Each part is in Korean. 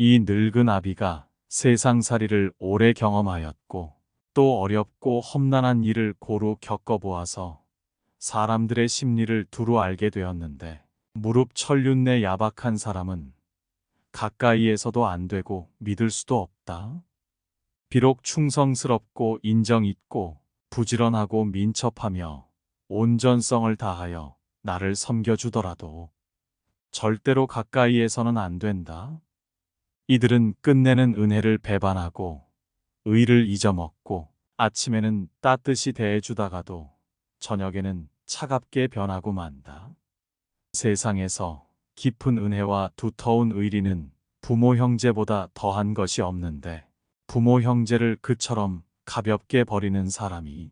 이 늙은 아비가 세상살이를 오래 경험하였고 또 어렵고 험난한 일을 고루 겪어보아서 사람들의 심리를 두루 알게 되었는데 무릎 천륜내 야박한 사람은 가까이에서도 안 되고 믿을 수도 없다. 비록 충성스럽고 인정 있고 부지런하고 민첩하며 온전성을 다하여 나를 섬겨주더라도 절대로 가까이에서는 안 된다. 이들은 끝내는 은혜를 배반하고 의를 잊어먹고 아침에는 따뜻이 대해주다가도 저녁에는 차갑게 변하고 만다. 세상에서 깊은 은혜와 두터운 의리는 부모 형제보다 더한 것이 없는데 부모 형제를 그처럼 가볍게 버리는 사람이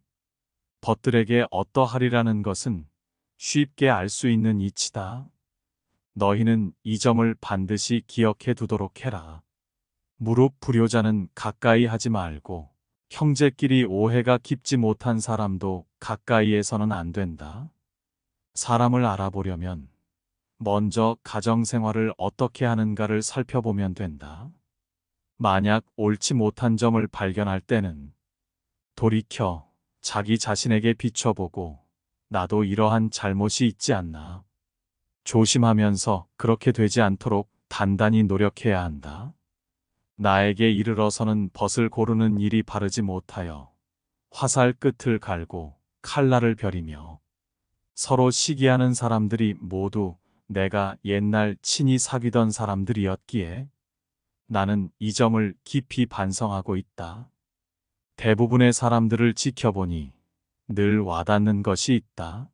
벗들에게 어떠하리라는 것은 쉽게 알 수 있는 이치다. 너희는 이 점을 반드시 기억해 두도록 해라. 무릎 불효자는 가까이 하지 말고 형제끼리 오해가 깊지 못한 사람도 가까이에서는 안 된다. 사람을 알아보려면 먼저 가정생활을 어떻게 하는가를 살펴보면 된다. 만약 옳지 못한 점을 발견할 때는 돌이켜 자기 자신에게 비춰보고 나도 이러한 잘못이 있지 않나. 조심하면서 그렇게 되지 않도록 단단히 노력해야 한다. 나에게 이르러서는 벗을 고르는 일이 바르지 못하여 화살 끝을 갈고 칼날을 벼리며 서로 시기하는 사람들이 모두 내가 옛날 친히 사귀던 사람들이었기에 나는 이 점을 깊이 반성하고 있다. 대부분의 사람들을 지켜보니 늘 와닿는 것이 있다.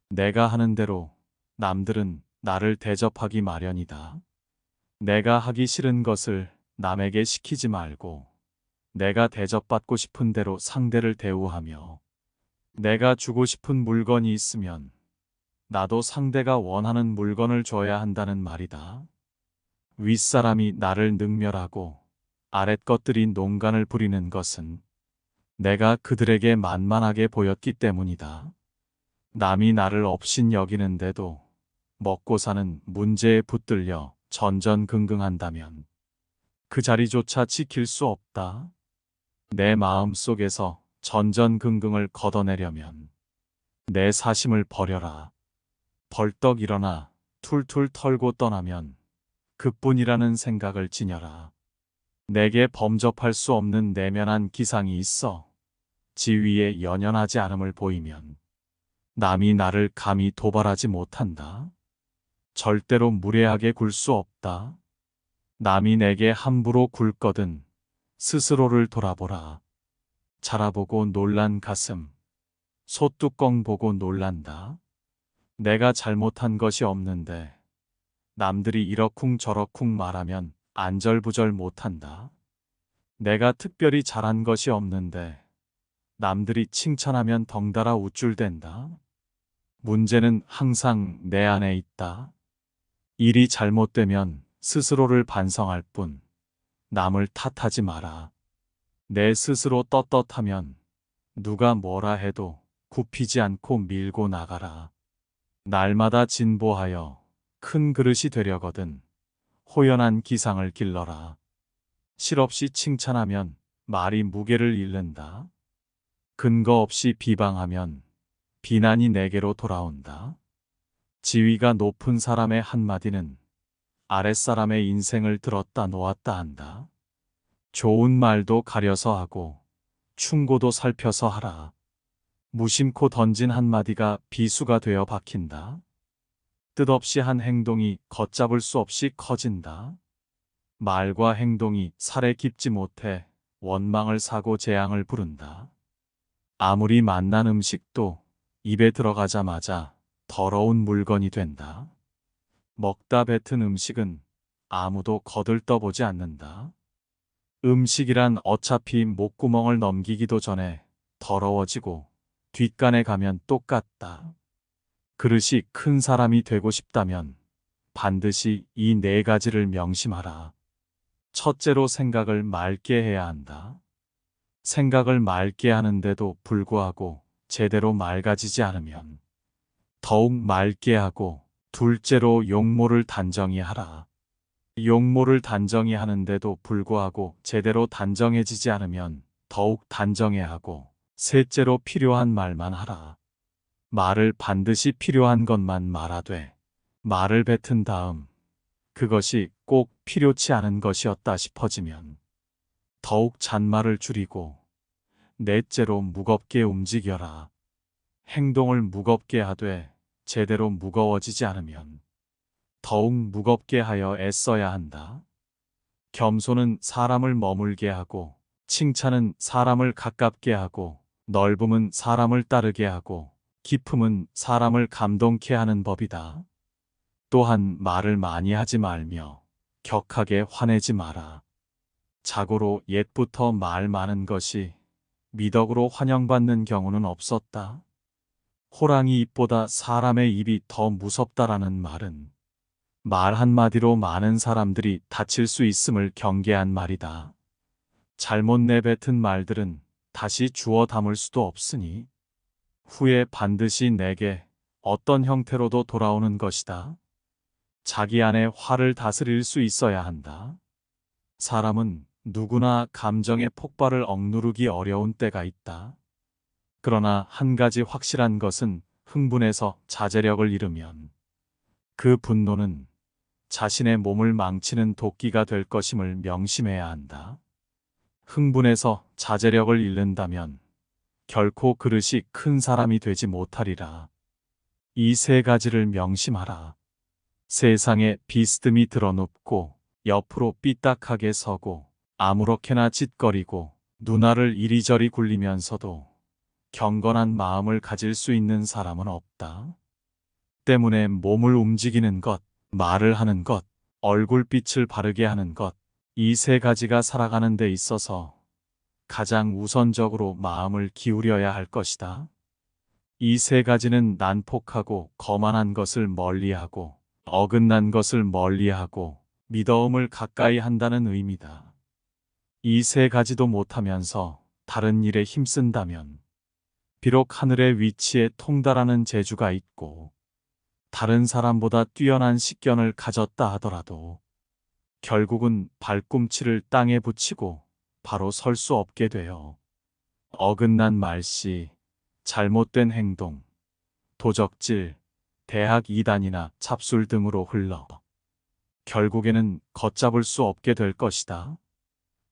내가 하는 대로 남들은 나를 대접하기 마련이다. 내가 하기 싫은 것을 남에게 시키지 말고 내가 대접받고 싶은 대로 상대를 대우하며 내가 주고 싶은 물건이 있으면 나도 상대가 원하는 물건을 줘야 한다는 말이다. 윗사람이 나를 능멸하고 아랫것들이 농간을 부리는 것은 내가 그들에게 만만하게 보였기 때문이다. 남이 나를 업신 여기는데도 먹고 사는 문제에 붙들려 전전긍긍한다면 그 자리조차 지킬 수 없다. 내 마음 속에서 전전긍긍을 걷어내려면 내 사심을 버려라. 벌떡 일어나 툴툴 털고 떠나면 그뿐이라는 생각을 지녀라. 내게 범접할 수 없는 내면한 기상이 있어 지위에 연연하지 않음을 보이면 남이 나를 감히 도발하지 못한다. 절대로 무례하게 굴 수 없다. 남이 내게 함부로 굴거든 스스로를 돌아보라. 자라보고 놀란 가슴, 소뚜껑 보고 놀란다. 내가 잘못한 것이 없는데 남들이 이러쿵 저러쿵 말하면 안절부절 못한다. 내가 특별히 잘한 것이 없는데 남들이 칭찬하면 덩달아 우쭐댄다. 문제는 항상 내 안에 있다. 일이 잘못되면 스스로를 반성할 뿐 남을 탓하지 마라. 내 스스로 떳떳하면 누가 뭐라 해도 굽히지 않고 밀고 나가라. 날마다 진보하여 큰 그릇이 되려거든 호연한 기상을 길러라. 실없이 칭찬하면 말이 무게를 잃는다. 근거 없이 비방하면 비난이 내게로 돌아온다. 지위가 높은 사람의 한마디는 아랫사람의 인생을 들었다 놓았다 한다. 좋은 말도 가려서 하고 충고도 살펴서 하라. 무심코 던진 한마디가 비수가 되어 박힌다. 뜻없이 한 행동이 걷잡을 수 없이 커진다. 말과 행동이 살에 깊지 못해 원망을 사고 재앙을 부른다. 아무리 맛난 음식도 입에 들어가자마자 더러운 물건이 된다. 먹다 뱉은 음식은 아무도 거들떠보지 않는다. 음식이란 어차피 목구멍을 넘기기도 전에 더러워지고 뒷간에 가면 똑같다. 그릇이 큰 사람이 되고 싶다면 반드시 이 네 가지를 명심하라. 첫째로 생각을 맑게 해야 한다. 생각을 맑게 하는데도 불구하고 제대로 맑아지지 않으면 더욱 맑게 하고 둘째로 용모를 단정히 하라. 용모를 단정히 하는데도 불구하고 제대로 단정해지지 않으면 더욱 단정해야 하고, 셋째로 필요한 말만 하라. 말을 반드시 필요한 것만 말하되 말을 뱉은 다음 그것이 꼭 필요치 않은 것이었다 싶어지면 더욱 잔말을 줄이고, 넷째로 무겁게 움직여라. 행동을 무겁게 하되 제대로 무거워지지 않으면 더욱 무겁게 하여 애써야 한다. 겸손은 사람을 머물게 하고, 칭찬은 사람을 가깝게 하고, 넓음은 사람을 따르게 하고, 깊음은 사람을 감동케 하는 법이다. 또한 말을 많이 하지 말며 격하게 화내지 마라. 자고로 옛부터 말 많은 것이 미덕으로 환영받는 경우는 없었다. 호랑이 입보다 사람의 입이 더 무섭다라는 말은 말 한마디로 많은 사람들이 다칠 수 있음을 경계한 말이다. 잘못 내뱉은 말들은 다시 주워 담을 수도 없으니 후에 반드시 내게 어떤 형태로도 돌아오는 것이다. 자기 안에 화를 다스릴 수 있어야 한다. 사람은 누구나 감정의 폭발을 억누르기 어려운 때가 있다. 그러나 한 가지 확실한 것은 흥분해서 자제력을 잃으면 그 분노는 자신의 몸을 망치는 도끼가 될 것임을 명심해야 한다. 흥분해서 자제력을 잃는다면 결코 그릇이 큰 사람이 되지 못하리라. 이 세 가지를 명심하라. 세상에 비스듬히 드러눕고 옆으로 삐딱하게 서고 아무렇게나 짓거리고 눈알을 이리저리 굴리면서도 경건한 마음을 가질 수 있는 사람은 없다. 때문에 몸을 움직이는 것, 말을 하는 것, 얼굴빛을 바르게 하는 것, 이 세 가지가 살아가는 데 있어서 가장 우선적으로 마음을 기울여야 할 것이다. 이 세 가지는 난폭하고 거만한 것을 멀리하고 어긋난 것을 멀리하고 미더움을 가까이 한다는 의미다. 이 세 가지도 못하면서 다른 일에 힘쓴다면 비록 하늘의 위치에 통달하는 재주가 있고 다른 사람보다 뛰어난 식견을 가졌다 하더라도 결국은 발꿈치를 땅에 붙이고 바로 설 수 없게 되어 어긋난 말씨, 잘못된 행동, 도적질, 대학 이단이나 잡술 등으로 흘러 결국에는 걷잡을 수 없게 될 것이다.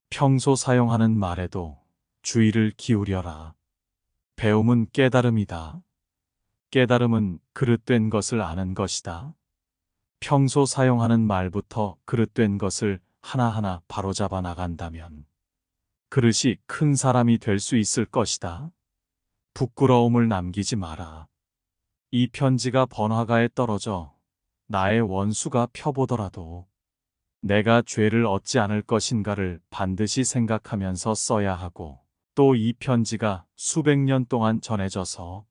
평소 사용하는 말에도 주의를 기울여라. 배움은 깨달음이다. 깨달음은 그릇된 것을 아는 것이다. 평소 사용하는 말부터 그릇된 것을 하나하나 바로잡아 나간다면 그릇이 큰 사람이 될 수 있을 것이다. 부끄러움을 남기지 마라. 이 편지가 번화가에 떨어져 나의 원수가 펴보더라도 내가 죄를 얻지 않을 것인가를 반드시 생각하면서 써야 하고, 또 이 편지가 수백 년 동안 전해져서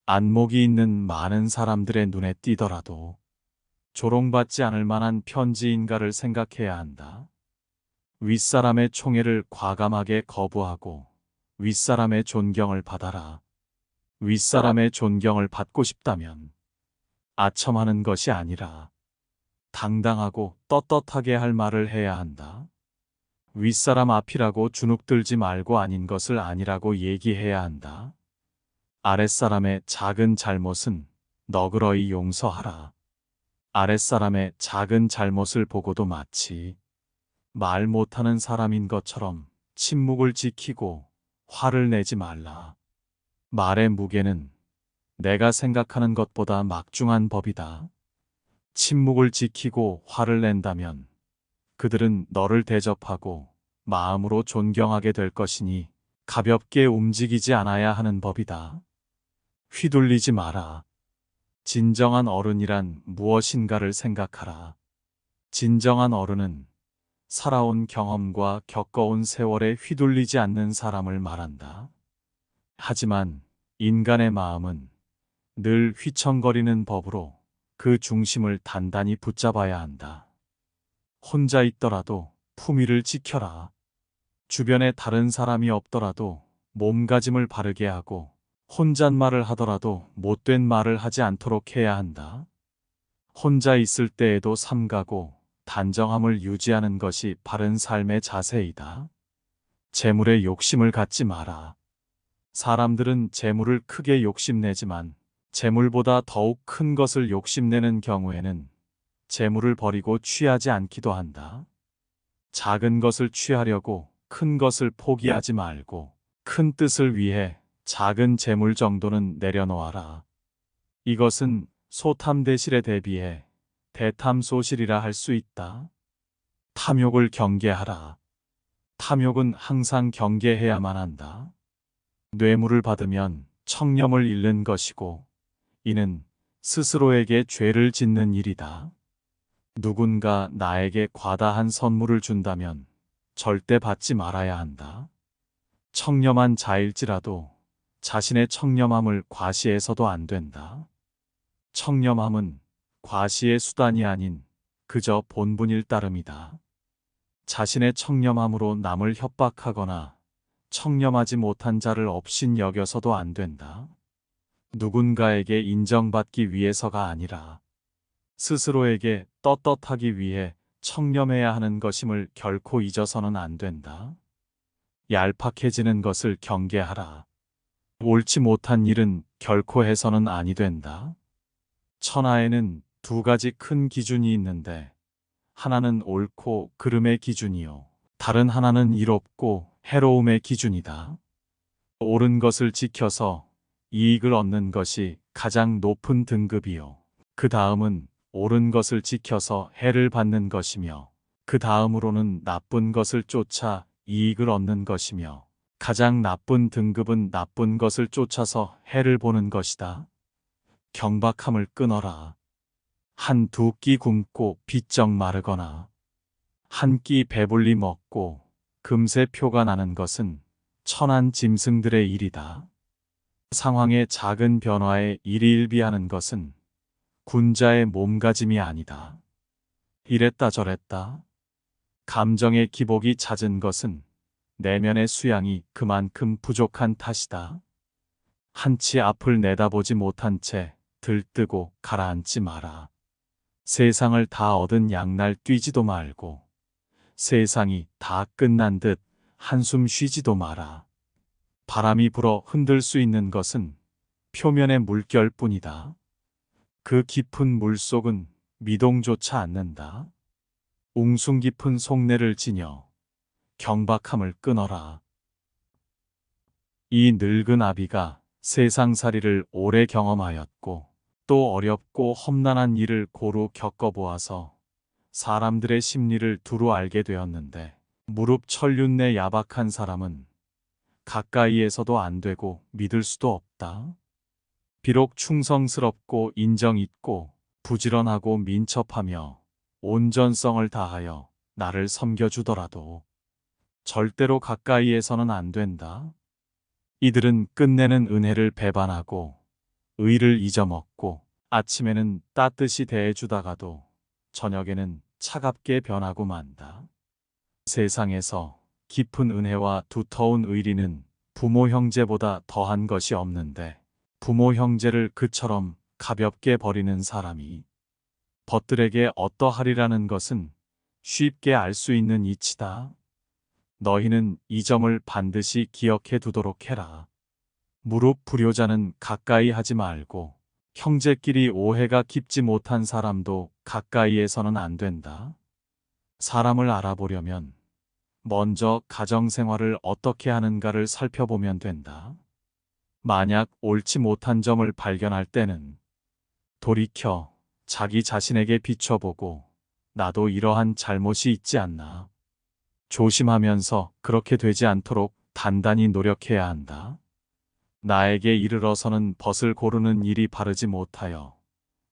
안목이 있는 많은 사람들의 눈에 띄더라도 조롱받지 않을 만한 편지인가를 생각해야 한다. 윗사람의 총애를 과감하게 거부하고 윗사람의 존경을 받아라. 윗사람의 존경을 받고 싶다면 아첨하는 것이 아니라 당당하고 떳떳하게 할 말을 해야 한다. 윗사람 앞이라고 주눅들지 말고 아닌 것을 아니라고 얘기해야 한다. 아랫사람의 작은 잘못은 너그러이 용서하라. 아랫사람의 작은 잘못을 보고도 마치 말 못하는 사람인 것처럼 침묵을 지키고 화를 내지 말라. 말의 무게는 내가 생각하는 것보다 막중한 법이다. 침묵을 지키고 화를 낸다면 그들은 너를 대접하고 마음으로 존경하게 될 것이니 가볍게 움직이지 않아야 하는 법이다. 휘둘리지 마라. 진정한 어른이란 무엇인가를 생각하라. 진정한 어른은 살아온 경험과 겪어온 세월에 휘둘리지 않는 사람을 말한다. 하지만 인간의 마음은 늘 휘청거리는 법으로 그 중심을 단단히 붙잡아야 한다. 혼자 있더라도 품위를 지켜라. 주변에 다른 사람이 없더라도 몸가짐을 바르게 하고 혼잣말을 하더라도 못된 말을 하지 않도록 해야 한다. 혼자 있을 때에도 삼가고 단정함을 유지하는 것이 바른 삶의 자세이다. 재물에 욕심을 갖지 마라. 사람들은 재물을 크게 욕심내지만 재물보다 더욱 큰 것을 욕심내는 경우에는 재물을 버리고 취하지 않기도 한다. 작은 것을 취하려고 큰 것을 포기하지 말고 큰 뜻을 위해 작은 재물 정도는 내려놓아라. 이것은 소탐대실에 대비해 대탐소실이라 할 수 있다. 탐욕을 경계하라. 탐욕은 항상 경계해야만 한다. 뇌물을 받으면 청렴을 잃는 것이고 이는 스스로에게 죄를 짓는 일이다. 누군가 나에게 과다한 선물을 준다면 절대 받지 말아야 한다. 청렴한 자일지라도 자신의 청렴함을 과시해서도 안 된다. 청렴함은 과시의 수단이 아닌 그저 본분일 따름이다. 자신의 청렴함으로 남을 협박하거나 청렴하지 못한 자를 업신 여겨서도 안 된다. 누군가에게 인정받기 위해서가 아니라 스스로에게 떳떳하기 위해 청렴해야 하는 것임을 결코 잊어서는 안 된다. 얄팍해지는 것을 경계하라. 옳지 못한 일은 결코 해서는 아니 된다. 천하에는 두 가지 큰 기준이 있는데 하나는 옳고 그름의 기준이요. 다른 하나는 이롭고 해로움의 기준이다. 옳은 것을 지켜서 이익을 얻는 것이 가장 높은 등급이요. 그 다음은 옳은 것을 지켜서 해를 받는 것이며 그 다음으로는 나쁜 것을 쫓아 이익을 얻는 것이며 가장 나쁜 등급은 나쁜 것을 쫓아서 해를 보는 것이다. 경박함을 끊어라. 한 두 끼 굶고 비쩍 마르거나 한 끼 배불리 먹고 금세 표가 나는 것은 천한 짐승들의 일이다. 상황의 작은 변화에 일희일비하는 것은 군자의 몸가짐이 아니다. 이랬다 저랬다. 감정의 기복이 잦은 것은 내면의 수양이 그만큼 부족한 탓이다. 한치 앞을 내다보지 못한 채 들뜨고 가라앉지 마라. 세상을 다 얻은 양날 뛰지도 말고 세상이 다 끝난 듯 한숨 쉬지도 마라. 바람이 불어 흔들 수 있는 것은 표면의 물결뿐이다. 그 깊은 물속은 미동조차 않는다. 웅숭 깊은 속내를 지녀 경박함을 끊어라. 이 늙은 아비가 세상살이를 오래 경험하였고 또 어렵고 험난한 일을 고루 겪어보아서 사람들의 심리를 두루 알게 되었는데 무릎 천륜내 야박한 사람은 가까이에서도 안 되고 믿을 수도 없다. 비록 충성스럽고 인정 있고 부지런하고 민첩하며 온전성을 다하여 나를 섬겨주더라도 절대로 가까이에서는 안 된다. 이들은 끝내는 은혜를 배반하고 의를 잊어먹고 아침에는 따뜻이 대해주다가도 저녁에는 차갑게 변하고 만다. 세상에서 깊은 은혜와 두터운 의리는 부모 형제보다 더한 것이 없는데 부모 형제를 그처럼 가볍게 버리는 사람이 벗들에게 어떠하리라는 것은 쉽게 알 수 있는 이치다. 너희는 이 점을 반드시 기억해 두도록 해라. 무릎 불효자는 가까이 하지 말고 형제끼리 오해가 깊지 못한 사람도 가까이에서는 안 된다. 사람을 알아보려면 먼저 가정생활을 어떻게 하는가를 살펴보면 된다. 만약 옳지 못한 점을 발견할 때는 돌이켜 자기 자신에게 비춰보고 나도 이러한 잘못이 있지 않나. 조심하면서 그렇게 되지 않도록 단단히 노력해야 한다. 나에게 이르러서는 벗을 고르는 일이 바르지 못하여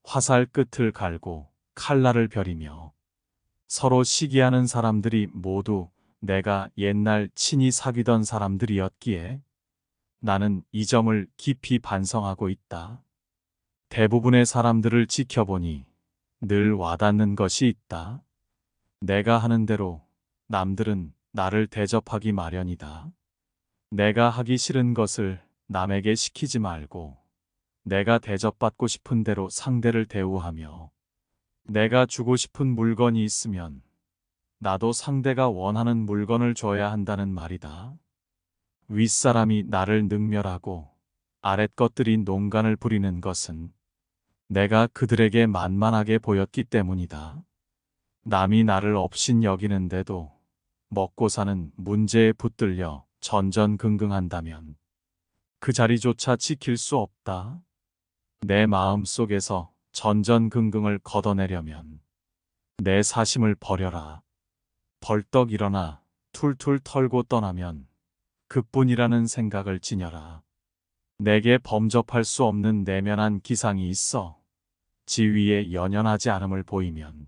화살 끝을 갈고 칼날을 벼리며 서로 시기하는 사람들이 모두 내가 옛날 친히 사귀던 사람들이었기에 나는 이 점을 깊이 반성하고 있다. 대부분의 사람들을 지켜보니 늘 와닿는 것이 있다. 내가 하는 대로 남들은 나를 대접하기 마련이다. 내가 하기 싫은 것을 남에게 시키지 말고 내가 대접받고 싶은 대로 상대를 대우하며 내가 주고 싶은 물건이 있으면 나도 상대가 원하는 물건을 줘야 한다는 말이다. 윗사람이 나를 능멸하고 아랫것들이 농간을 부리는 것은 내가 그들에게 만만하게 보였기 때문이다. 남이 나를 업신 여기는데도 먹고 사는 문제에 붙들려 전전긍긍한다면 그 자리조차 지킬 수 없다. 내 마음 속에서 전전긍긍을 걷어내려면 내 사심을 버려라. 벌떡 일어나 툴툴 털고 떠나면 그뿐이라는 생각을 지녀라. 내게 범접할 수 없는 내면한 기상이 있어 지위에 연연하지 않음을 보이면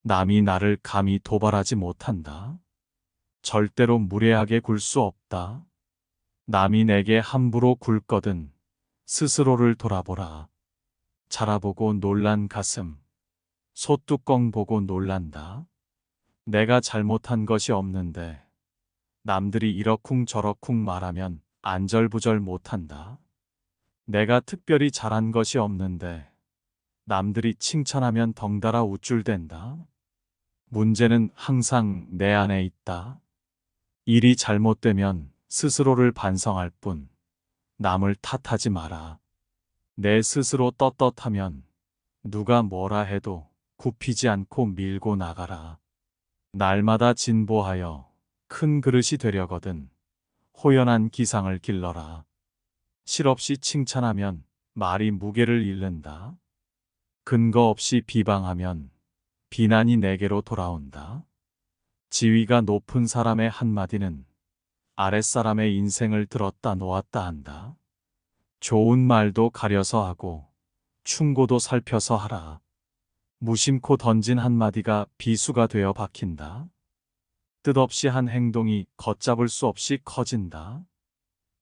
남이 나를 감히 도발하지 못한다. 절대로 무례하게 굴 수 없다. 남이 내게 함부로 굴거든 스스로를 돌아보라. 자라보고 놀란 가슴, 소뚜껑 보고 놀란다. 내가 잘못한 것이 없는데 남들이 이러쿵 저러쿵 말하면 안절부절 못한다. 내가 특별히 잘한 것이 없는데 남들이 칭찬하면 덩달아 우쭐댄다. 문제는 항상 내 안에 있다. 일이 잘못되면 스스로를 반성할 뿐 남을 탓하지 마라. 내 스스로 떳떳하면 누가 뭐라 해도 굽히지 않고 밀고 나가라. 날마다 진보하여 큰 그릇이 되려거든 호연한 기상을 길러라. 실없이 칭찬하면 말이 무게를 잃는다. 근거 없이 비방하면 비난이 내게로 돌아온다. 지위가 높은 사람의 한마디는 아랫사람의 인생을 들었다 놓았다 한다. 좋은 말도 가려서 하고 충고도 살펴서 하라. 무심코 던진 한마디가 비수가 되어 박힌다. 뜻없이 한 행동이 걷잡을 수 없이 커진다.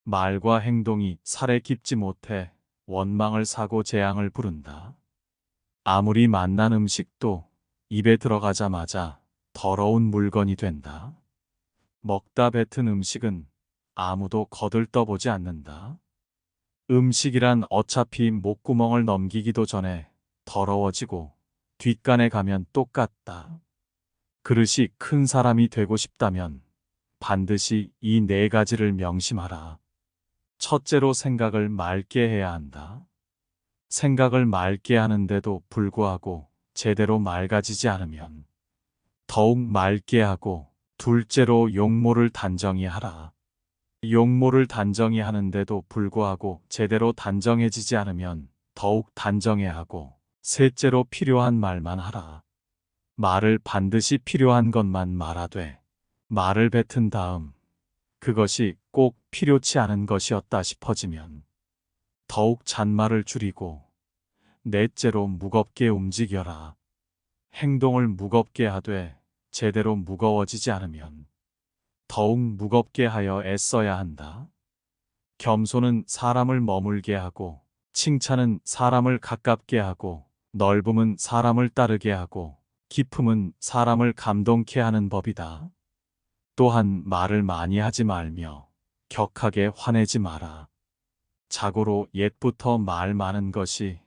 말과 행동이 살에 깊지 못해 원망을 사고 재앙을 부른다. 아무리 맛난 음식도 입에 들어가자마자 더러운 물건이 된다. 먹다 뱉은 음식은 아무도 거들떠보지 않는다. 음식이란 어차피 목구멍을 넘기기도 전에 더러워지고 뒷간에 가면 똑같다. 그릇이 큰 사람이 되고 싶다면 반드시 이 네 가지를 명심하라. 첫째로 생각을 맑게 해야 한다. 생각을 맑게 하는데도 불구하고 제대로 맑아지지 않으면 더욱 맑게 하고, 둘째로 용모를 단정히 하라. 용모를 단정히 하는데도 불구하고 제대로 단정해지지 않으면 더욱 단정해 하고, 셋째로 필요한 말만 하라. 말을 반드시 필요한 것만 말하되 말을 뱉은 다음 그것이 꼭 필요치 않은 것이었다 싶어지면 더욱 잔말을 줄이고, 넷째로 무겁게 움직여라. 행동을 무겁게 하되 제대로 무거워지지 않으면 더욱 무겁게 하여 애써야 한다. 겸손은 사람을 머물게 하고, 칭찬은 사람을 가깝게 하고, 넓음은 사람을 따르게 하고, 깊음은 사람을 감동케 하는 법이다. 또한 말을 많이 하지 말며 격하게 화내지 마라. 자고로 옛부터 말 많은 것이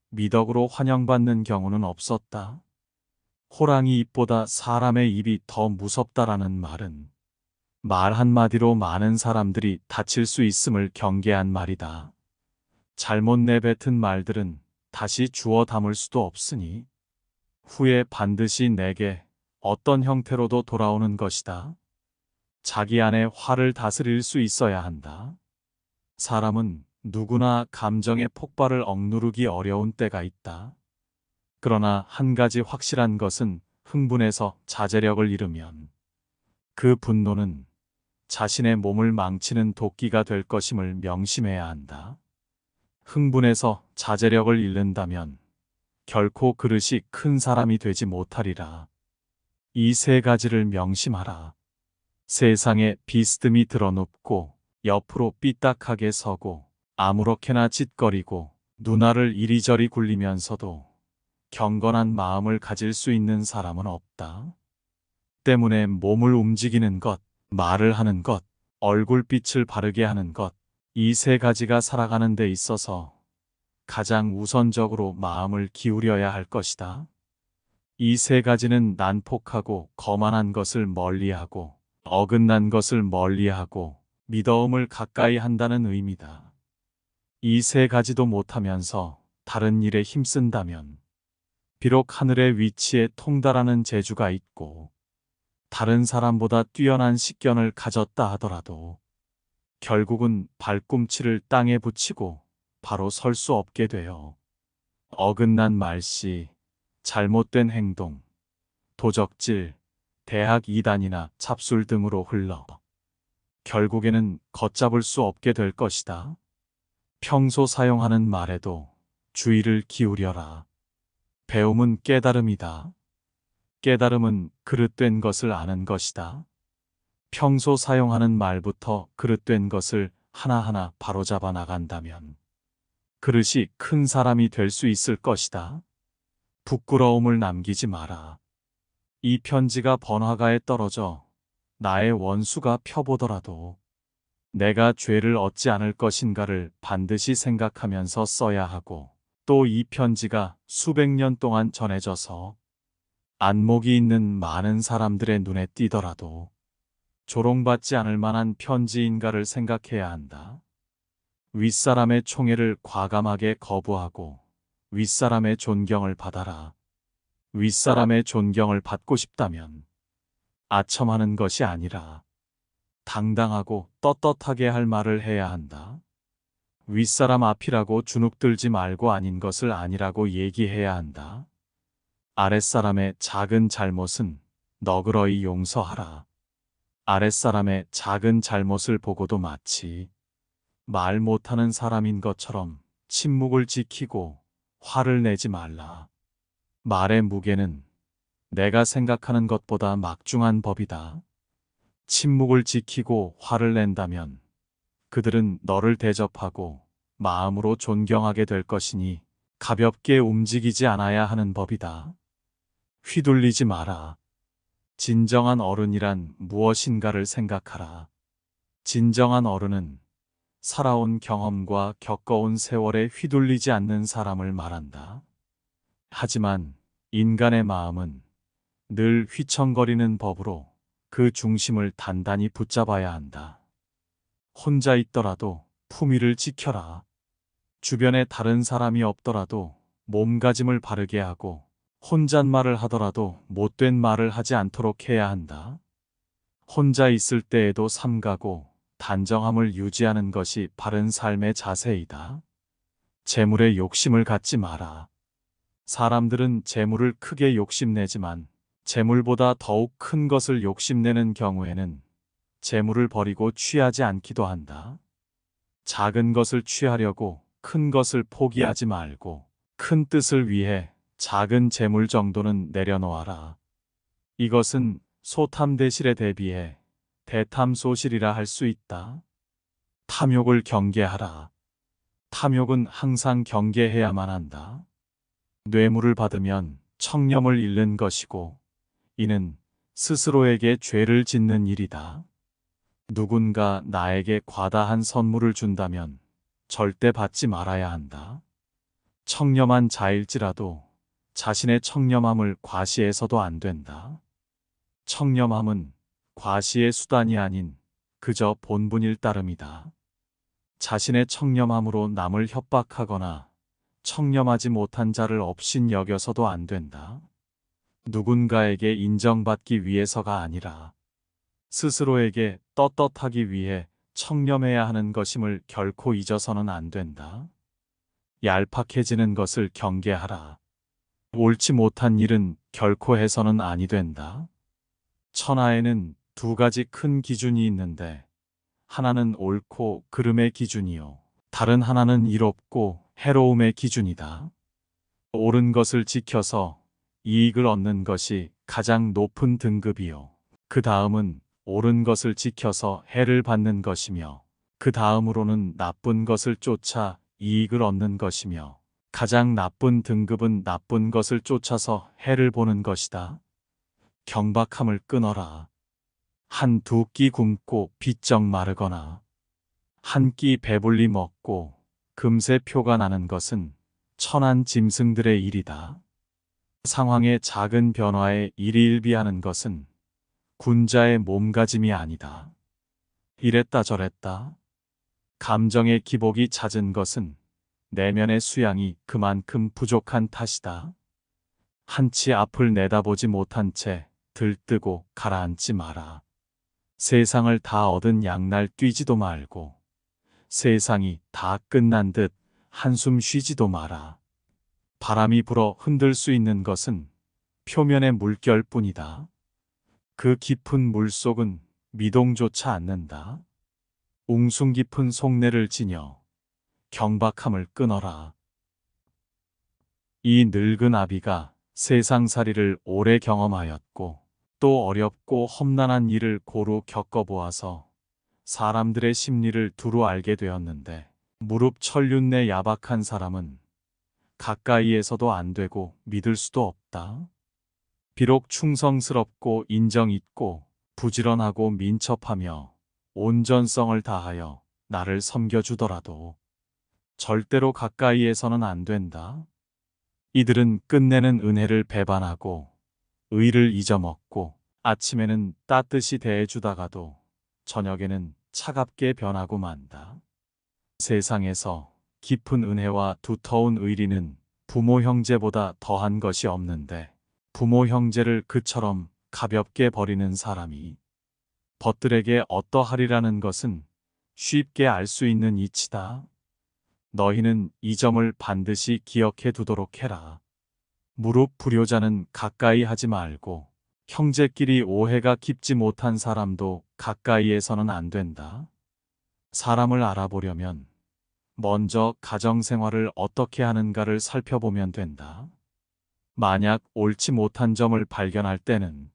미덕으로 환영받는 경우는 없었다. 호랑이 입보다 사람의 입이 더 무섭다라는 말은 말 한마디로 많은 사람들이 다칠 수 있음을 경계한 말이다. 잘못 내뱉은 말들은 다시 주워 담을 수도 없으니 후에 반드시 내게 어떤 형태로도 돌아오는 것이다. 자기 안에 화를 다스릴 수 있어야 한다. 사람은 누구나 감정의 폭발을 억누르기 어려운 때가 있다. 그러나 한 가지 확실한 것은 흥분해서 자제력을 잃으면 그 분노는 자신의 몸을 망치는 도끼가 될 것임을 명심해야 한다. 흥분해서 자제력을 잃는다면 결코 그릇이 큰 사람이 되지 못하리라. 이 세 가지를 명심하라. 세상에 비스듬히 드러눕고 옆으로 삐딱하게 서고 아무렇게나 짓거리고 눈알을 이리저리 굴리면서도 경건한 마음을 가질 수 있는 사람은 없다. 때문에 몸을 움직이는 것, 말을 하는 것, 얼굴빛을 바르게 하는 것, 이 세 가지가 살아가는 데 있어서 가장 우선적으로 마음을 기울여야 할 것이다. 이 세 가지는 난폭하고 거만한 것을 멀리하고 어긋난 것을 멀리하고 미더움을 가까이 한다는 의미다. 이 세 가지도 못하면서 다른 일에 힘쓴다면 비록 하늘의 위치에 통달하는 재주가 있고 다른 사람보다 뛰어난 식견을 가졌다 하더라도 결국은 발꿈치를 땅에 붙이고 바로 설 수 없게 되어 어긋난 말씨, 잘못된 행동, 도적질, 대학 이단이나 잡술 등으로 흘러 결국에는 걷잡을 수 없게 될 것이다. 평소 사용하는 말에도 주의를 기울여라. 배움은 깨달음이다. 깨달음은 그릇된 것을 아는 것이다. 평소 사용하는 말부터 그릇된 것을 하나하나 바로잡아 나간다면 그릇이 큰 사람이 될 수 있을 것이다. 부끄러움을 남기지 마라. 이 편지가 번화가에 떨어져 나의 원수가 펴보더라도 내가 죄를 얻지 않을 것인가를 반드시 생각하면서 써야 하고 또 이 편지가 수백 년 동안 전해져서 안목이 있는 많은 사람들의 눈에 띄더라도 조롱받지 않을 만한 편지인가를 생각해야 한다. 윗사람의 총애를 과감하게 거부하고 윗사람의 존경을 받아라. 윗사람의 존경을 받고 싶다면 아첨하는 것이 아니라 당당하고 떳떳하게 할 말을 해야 한다. 윗사람 앞이라고 주눅들지 말고 아닌 것을 아니라고 얘기해야 한다. 아랫사람의 작은 잘못은 너그러이 용서하라. 아랫사람의 작은 잘못을 보고도 마치 말 못하는 사람인 것처럼 침묵을 지키고 화를 내지 말라. 말의 무게는 내가 생각하는 것보다 막중한 법이다. 침묵을 지키고 화를 낸다면 그들은 너를 대접하고 마음으로 존경하게 될 것이니 가볍게 움직이지 않아야 하는 법이다. 휘둘리지 마라. 진정한 어른이란 무엇인가를 생각하라. 진정한 어른은 살아온 경험과 겪어온 세월에 휘둘리지 않는 사람을 말한다. 하지만 인간의 마음은 늘 휘청거리는 법으로 그 중심을 단단히 붙잡아야 한다. 혼자 있더라도 품위를 지켜라. 주변에 다른 사람이 없더라도 몸가짐을 바르게 하고 혼잣말을 하더라도 못된 말을 하지 않도록 해야 한다. 혼자 있을 때에도 삼가고 단정함을 유지하는 것이 바른 삶의 자세이다. 재물에 욕심을 갖지 마라. 사람들은 재물을 크게 욕심내지만 재물보다 더욱 큰 것을 욕심내는 경우에는 재물을 버리고 취하지 않기도 한다. 작은 것을 취하려고 큰 것을 포기하지 말고 큰 뜻을 위해 작은 재물 정도는 내려놓아라. 이것은 소탐대실에 대비해 대탐소실이라 할 수 있다. 탐욕을 경계하라. 탐욕은 항상 경계해야만 한다. 뇌물을 받으면 청렴을 잃는 것이고 이는 스스로에게 죄를 짓는 일이다. 누군가 나에게 과다한 선물을 준다면 절대 받지 말아야 한다. 청렴한 자일지라도 자신의 청렴함을 과시해서도 안 된다. 청렴함은 과시의 수단이 아닌 그저 본분일 따름이다. 자신의 청렴함으로 남을 협박하거나 청렴하지 못한 자를 업신 여겨서도 안 된다. 누군가에게 인정받기 위해서가 아니라 스스로에게 떳떳하기 위해 청렴해야 하는 것임을 결코 잊어서는 안 된다. 얄팍해지는 것을 경계하라. 옳지 못한 일은 결코 해서는 아니 된다. 천하에는 두 가지 큰 기준이 있는데 하나는 옳고 그름의 기준이요. 다른 하나는 이롭고 해로움의 기준이다. 옳은 것을 지켜서 이익을 얻는 것이 가장 높은 등급이요. 그 다음은 옳은 것을 지켜서 해를 받는 것이며 그 다음으로는 나쁜 것을 쫓아 이익을 얻는 것이며 가장 나쁜 등급은 나쁜 것을 쫓아서 해를 보는 것이다. 경박함을 끊어라. 한 두 끼 굶고 비쩍 마르거나 한 끼 배불리 먹고 금세 표가 나는 것은 천한 짐승들의 일이다. 상황의 작은 변화에 일희일비하는 것은 군자의 몸가짐이 아니다. 이랬다 저랬다. 감정의 기복이 잦은 것은 내면의 수양이 그만큼 부족한 탓이다. 한치 앞을 내다보지 못한 채 들뜨고 가라앉지 마라. 세상을 다 얻은 양날 뛰지도 말고 세상이 다 끝난 듯 한숨 쉬지도 마라. 바람이 불어 흔들 수 있는 것은 표면의 물결뿐이다. 그 깊은 물속은 미동조차 않는다. 웅숭 깊은 속내를 지녀 경박함을 끊어라. 이 늙은 아비가 세상살이를 오래 경험하였고 또 어렵고 험난한 일을 고루 겪어보아서 사람들의 심리를 두루 알게 되었는데 무릎 천륜내 야박한 사람은 가까이에서도 안 되고 믿을 수도 없다. 비록 충성스럽고 인정 있고 부지런하고 민첩하며 온전성을 다하여 나를 섬겨주더라도 절대로 가까이에서는 안 된다. 이들은 끝내는 은혜를 배반하고 의를 잊어먹고 아침에는 따뜻이 대해주다가도 저녁에는 차갑게 변하고 만다. 세상에서 깊은 은혜와 두터운 의리는 부모 형제보다 더한 것이 없는데 부모 형제를 그처럼 가볍게 버리는 사람이 벗들에게 어떠하리라는 것은 쉽게 알 수 있는 이치다. 너희는 이 점을 반드시 기억해 두도록 해라. 무릎 불효자는 가까이 하지 말고 형제끼리 오해가 깊지 못한 사람도 가까이에서는 안 된다. 사람을 알아보려면 먼저 가정생활을 어떻게 하는가를 살펴보면 된다. 만약 옳지 못한 점을 발견할 때는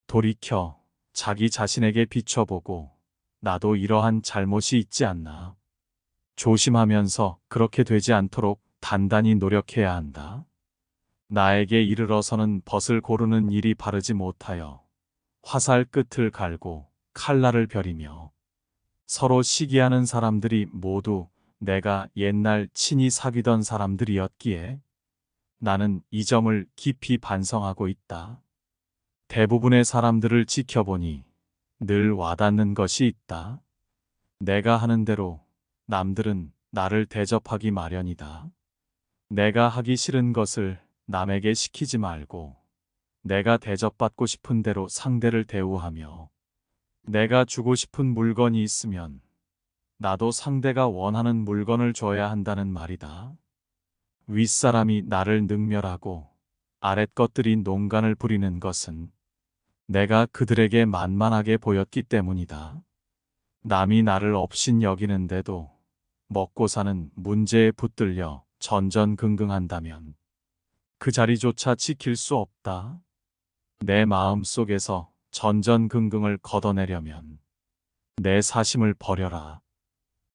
돌이켜 자기 자신에게 비춰보고 나도 이러한 잘못이 있지 않나. 조심하면서 그렇게 되지 않도록 단단히 노력해야 한다. 나에게 이르러서는 벗을 고르는 일이 바르지 못하여 화살 끝을 갈고 칼날을 벼리며 서로 시기하는 사람들이 모두 내가 옛날 친히 사귀던 사람들이었기에 나는 이 점을 깊이 반성하고 있다. 대부분의 사람들을 지켜보니 늘 와닿는 것이 있다. 내가 하는 대로 남들은 나를 대접하기 마련이다. 내가 하기 싫은 것을 남에게 시키지 말고 내가 대접받고 싶은 대로 상대를 대우하며 내가 주고 싶은 물건이 있으면 나도 상대가 원하는 물건을 줘야 한다는 말이다. 윗사람이 나를 능멸하고 아랫것들이 농간을 부리는 것은 내가 그들에게 만만하게 보였기 때문이다. 남이 나를 업신 여기는데도 먹고 사는 문제에 붙들려 전전긍긍한다면 그 자리조차 지킬 수 없다. 내 마음 속에서 전전긍긍을 걷어내려면 내 사심을 버려라.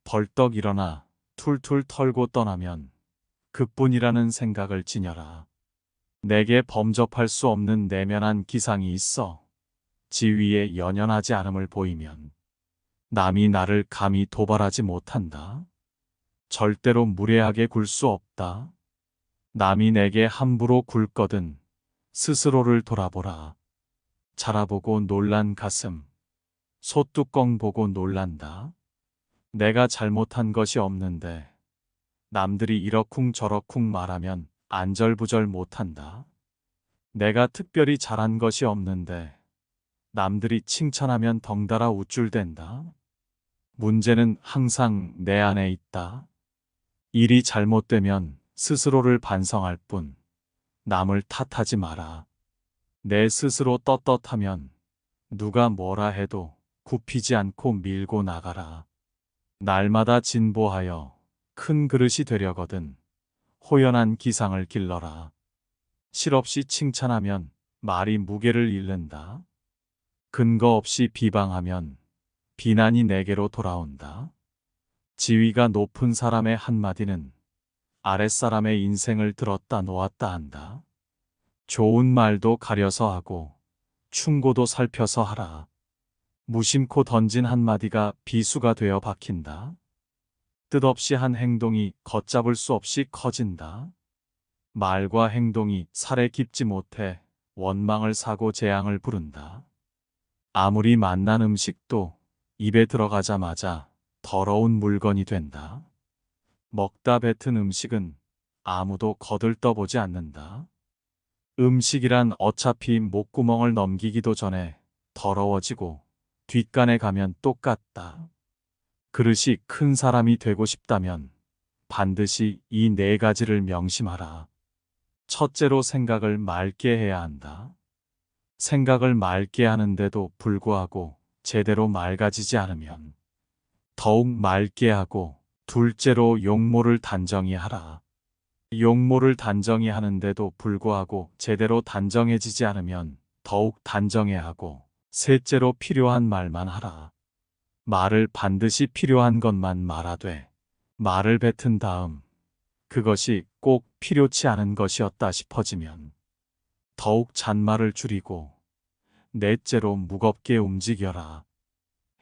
벌떡 일어나 툴툴 털고 떠나면 그뿐이라는 생각을 지녀라. 내게 범접할 수 없는 내면한 기상이 있어 지위에 연연하지 않음을 보이면 남이 나를 감히 도발하지 못한다. 절대로 무례하게 굴 수 없다. 남이 내게 함부로 굴거든 스스로를 돌아보라. 자라보고 놀란 가슴, 소뚜껑 보고 놀란다. 내가 잘못한 것이 없는데 남들이 이러쿵 저러쿵 말하면 안절부절 못한다. 내가 특별히 잘한 것이 없는데 남들이 칭찬하면 덩달아 우쭐댄다. 문제는 항상 내 안에 있다. 일이 잘못되면 스스로를 반성할 뿐 남을 탓하지 마라. 내 스스로 떳떳하면 누가 뭐라 해도 굽히지 않고 밀고 나가라. 날마다 진보하여 큰 그릇이 되려거든 호연한 기상을 길러라. 실없이 칭찬하면 말이 무게를 잃는다. 근거 없이 비방하면 비난이 내게로 돌아온다. 지위가 높은 사람의 한마디는 아랫사람의 인생을 들었다 놓았다 한다. 좋은 말도 가려서 하고 충고도 살펴서 하라. 무심코 던진 한마디가 비수가 되어 박힌다. 뜻없이 한 행동이 걷잡을 수 없이 커진다. 말과 행동이 살에 깊지 못해 원망을 사고 재앙을 부른다. 아무리 맛난 음식도 입에 들어가자마자 더러운 물건이 된다. 먹다 뱉은 음식은 아무도 거들떠보지 않는다. 음식이란 어차피 목구멍을 넘기기도 전에 더러워지고 뒷간에 가면 똑같다. 그릇이 큰 사람이 되고 싶다면 반드시 이 네 가지를 명심하라. 첫째로 생각을 맑게 해야 한다. 생각을 맑게 하는데도 불구하고 제대로 맑아지지 않으면 더욱 맑게 하고, 둘째로 용모를 단정히 하라. 용모를 단정히 하는데도 불구하고 제대로 단정해지지 않으면 더욱 단정해 하고, 셋째로 필요한 말만 하라. 말을 반드시 필요한 것만 말하되 말을 뱉은 다음 그것이 꼭 필요치 않은 것이었다 싶어지면 더욱 잔말을 줄이고, 넷째로 무겁게 움직여라.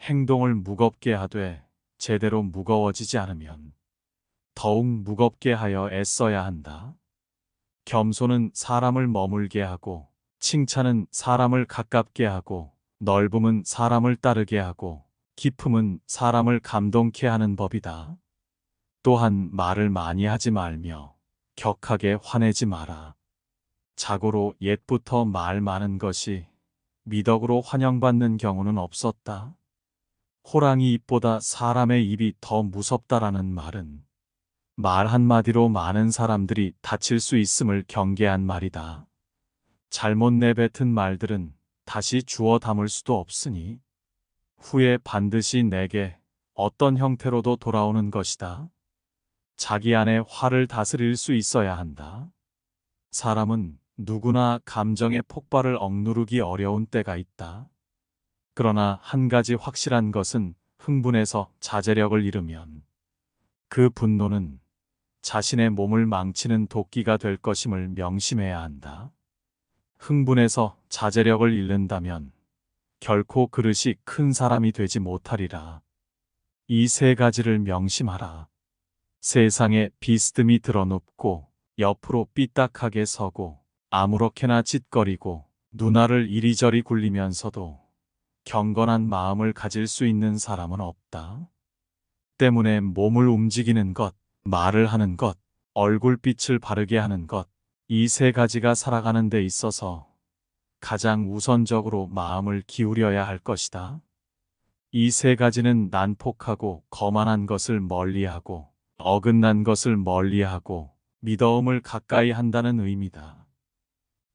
행동을 무겁게 하되 제대로 무거워지지 않으면 더욱 무겁게 하여 애써야 한다. 겸손은 사람을 머물게 하고, 칭찬은 사람을 가깝게 하고, 넓음은 사람을 따르게 하고, 깊음은 사람을 감동케 하는 법이다. 또한 말을 많이 하지 말며 격하게 화내지 마라. 자고로 옛부터 말 많은 것이 미덕으로 환영받는 경우는 없었다. 호랑이 입보다 사람의 입이 더 무섭다라는 말은 말 한마디로 많은 사람들이 다칠 수 있음을 경계한 말이다. 잘못 내뱉은 말들은 다시 주워 담을 수도 없으니 후에 반드시 내게 어떤 형태로도 돌아오는 것이다. 자기 안에 화를 다스릴 수 있어야 한다. 사람은 누구나 감정의 폭발을 억누르기 어려운 때가 있다. 그러나 한 가지 확실한 것은 흥분해서 자제력을 잃으면 그 분노는 자신의 몸을 망치는 도끼가 될 것임을 명심해야 한다. 흥분해서 자제력을 잃는다면 결코 그릇이 큰 사람이 되지 못하리라. 이 세 가지를 명심하라. 세상에 비스듬히 드러눕고 옆으로 삐딱하게 서고 아무렇게나 짓거리고 눈알을 이리저리 굴리면서도 경건한 마음을 가질 수 있는 사람은 없다. 때문에 몸을 움직이는 것, 말을 하는 것, 얼굴빛을 바르게 하는 것, 이 세 가지가 살아가는 데 있어서 가장 우선적으로 마음을 기울여야 할 것이다. 이 세 가지는 난폭하고 거만한 것을 멀리하고 어긋난 것을 멀리하고 미더움을 가까이 한다는 의미다.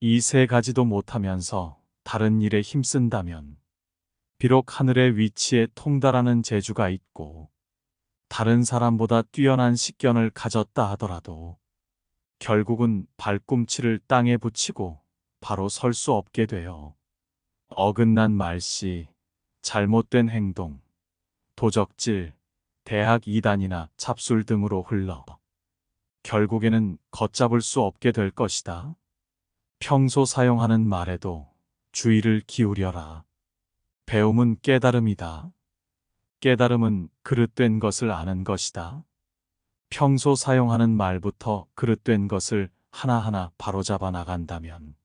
이 세 가지도 못하면서 다른 일에 힘쓴다면 비록 하늘의 위치에 통달하는 재주가 있고 다른 사람보다 뛰어난 식견을 가졌다 하더라도 결국은 발꿈치를 땅에 붙이고 바로 설 수 없게 되어 어긋난 말씨, 잘못된 행동, 도적질, 대학 이단이나 잡술 등으로 흘러 결국에는 걷잡을 수 없게 될 것이다. 평소 사용하는 말에도 주의를 기울여라. 배움은 깨달음이다. 깨달음은 그릇된 것을 아는 것이다. 평소 사용하는 말부터 그릇된 것을 하나하나 바로잡아 나간다면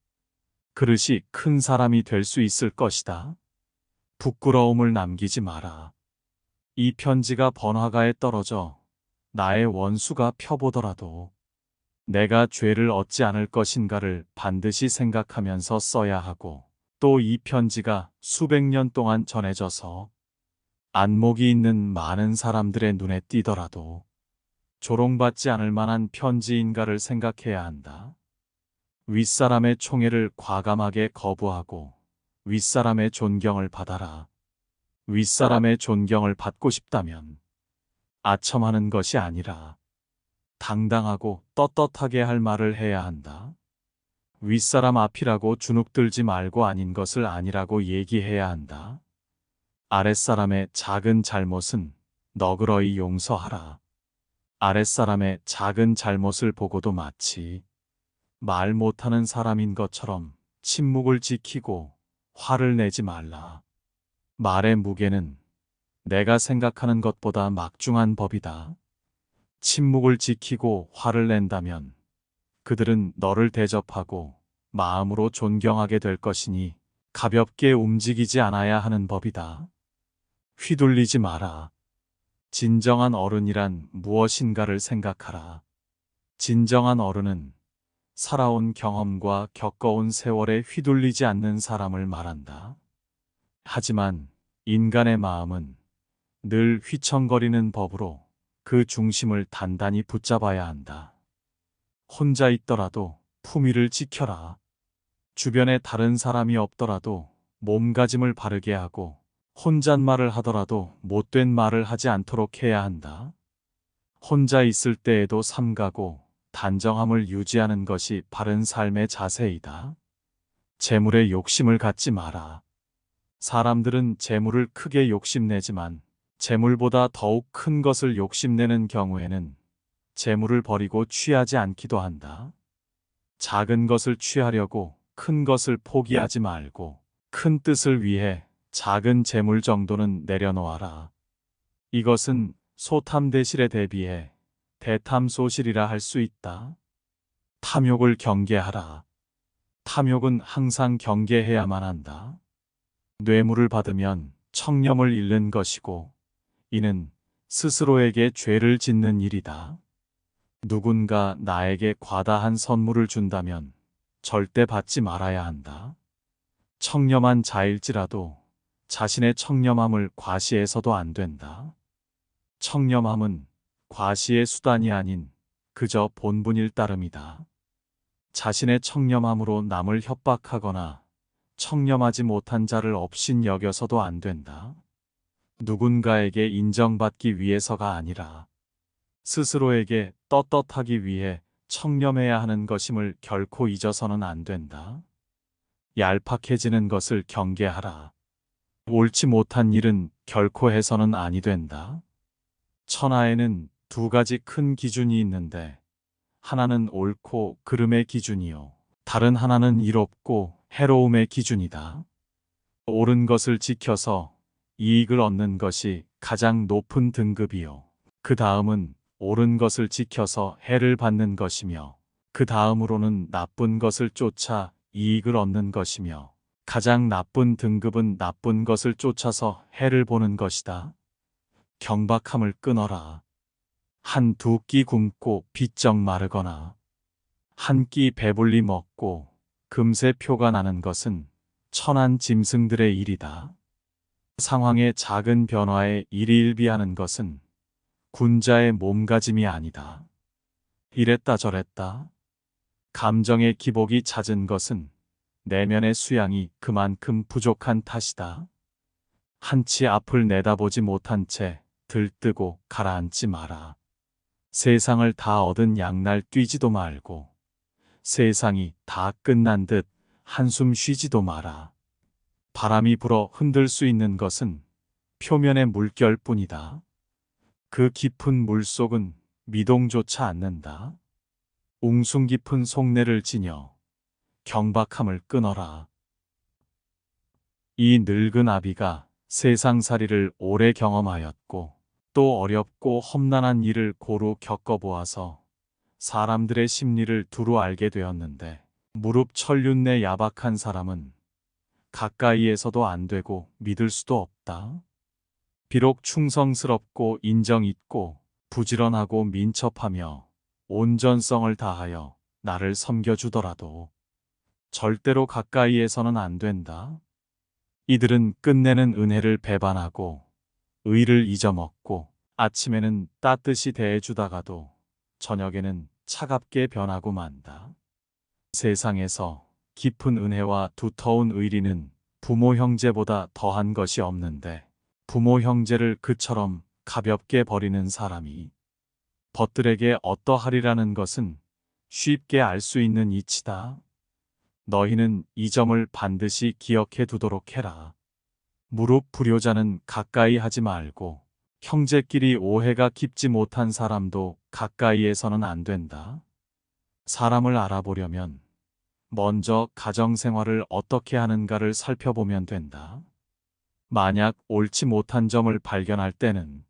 그릇이 큰 사람이 될 수 있을 것이다. 부끄러움을 남기지 마라. 이 편지가 번화가에 떨어져 나의 원수가 펴보더라도 내가 죄를 얻지 않을 것인가를 반드시 생각하면서 써야 하고, 또 이 편지가 수백 년 동안 전해져서 안목이 있는 많은 사람들의 눈에 띄더라도 조롱받지 않을 만한 편지인가를 생각해야 한다. 윗사람의 총애를 과감하게 거부하고 윗사람의 존경을 받아라. 윗사람의 존경을 받고 싶다면 아첨하는 것이 아니라 당당하고 떳떳하게 할 말을 해야 한다. 윗사람 앞이라고 주눅들지 말고 아닌 것을 아니라고 얘기해야 한다. 아랫사람의 작은 잘못은 너그러이 용서하라. 아랫사람의 작은 잘못을 보고도 마치 말 못하는 사람인 것처럼 침묵을 지키고 화를 내지 말라. 말의 무게는 내가 생각하는 것보다 막중한 법이다. 침묵을 지키고 화를 낸다면 그들은 너를 대접하고 마음으로 존경하게 될 것이니 가볍게 움직이지 않아야 하는 법이다. 휘둘리지 마라. 진정한 어른이란 무엇인가를 생각하라. 진정한 어른은 살아온 경험과 겪어온 세월에 휘둘리지 않는 사람을 말한다. 하지만 인간의 마음은 늘 휘청거리는 법으로 그 중심을 단단히 붙잡아야 한다. 혼자 있더라도 품위를 지켜라. 주변에 다른 사람이 없더라도 몸가짐을 바르게 하고 혼잣말을 하더라도 못된 말을 하지 않도록 해야 한다. 혼자 있을 때에도 삼가고 단정함을 유지하는 것이 바른 삶의 자세이다. 재물에 욕심을 갖지 마라. 사람들은 재물을 크게 욕심내지만 재물보다 더욱 큰 것을 욕심내는 경우에는 재물을 버리고 취하지 않기도 한다. 작은 것을 취하려고 큰 것을 포기하지 말고 큰 뜻을 위해 작은 재물 정도는 내려놓아라. 이것은 소탐대실에 대비해 대탐소실이라 할 수 있다. 탐욕을 경계하라. 탐욕은 항상 경계해야만 한다. 뇌물을 받으면 청렴을 잃는 것이고 이는 스스로에게 죄를 짓는 일이다. 누군가 나에게 과다한 선물을 준다면 절대 받지 말아야 한다. 청렴한 자일지라도 자신의 청렴함을 과시해서도 안 된다. 청렴함은 과시의 수단이 아닌 그저 본분일 따름이다. 자신의 청렴함으로 남을 협박하거나 청렴하지 못한 자를 업신 여겨서도 안 된다. 누군가에게 인정받기 위해서가 아니라 스스로에게 떳떳하기 위해 청렴해야 하는 것임을 결코 잊어서는 안 된다. 얄팍해지는 것을 경계하라. 옳지 못한 일은 결코 해서는 아니 된다. 천하에는 두 가지 큰 기준이 있는데 하나는 옳고 그름의 기준이요. 다른 하나는 이롭고 해로움의 기준이다. 옳은 것을 지켜서 이익을 얻는 것이 가장 높은 등급이요. 그 다음은 옳은 것을 지켜서 해를 받는 것이며 그 다음으로는 나쁜 것을 쫓아 이익을 얻는 것이며 가장 나쁜 등급은 나쁜 것을 쫓아서 해를 보는 것이다. 경박함을 끊어라. 한 두 끼 굶고 비쩍 마르거나 한 끼 배불리 먹고 금세 표가 나는 것은 천한 짐승들의 일이다. 상황의 작은 변화에 일희일비하는 것은 군자의 몸가짐이 아니다. 이랬다 저랬다. 감정의 기복이 잦은 것은 내면의 수양이 그만큼 부족한 탓이다. 한치 앞을 내다보지 못한 채 들뜨고 가라앉지 마라. 세상을 다 얻은 양날 뛰지도 말고 세상이 다 끝난 듯 한숨 쉬지도 마라. 바람이 불어 흔들 수 있는 것은 표면의 물결뿐이다. 그 깊은 물속은 미동조차 않는다. 웅숭 깊은 속내를 지녀 경박함을 끊어라. 이 늙은 아비가 세상살이를 오래 경험하였고 또 어렵고 험난한 일을 고루 겪어보아서 사람들의 심리를 두루 알게 되었는데 무릎 천륜내 야박한 사람은 가까이에서도 안 되고 믿을 수도 없다. 비록 충성스럽고 인정 있고 부지런하고 민첩하며 온전성을 다하여 나를 섬겨주더라도 절대로 가까이에서는 안 된다. 이들은 끝내는 은혜를 배반하고 의를 잊어먹고 아침에는 따뜻이 대해주다가도 저녁에는 차갑게 변하고 만다. 세상에서 깊은 은혜와 두터운 의리는 부모 형제보다 더한 것이 없는데 부모 형제를 그처럼 가볍게 버리는 사람이 벗들에게 어떠하리라는 것은 쉽게 알 수 있는 이치다. 너희는 이 점을 반드시 기억해 두도록 해라. 무릎 불효자는 가까이 하지 말고 형제끼리 오해가 깊지 못한 사람도 가까이에서는 안 된다. 사람을 알아보려면 먼저 가정생활을 어떻게 하는가를 살펴보면 된다. 만약 옳지 못한 점을 발견할 때는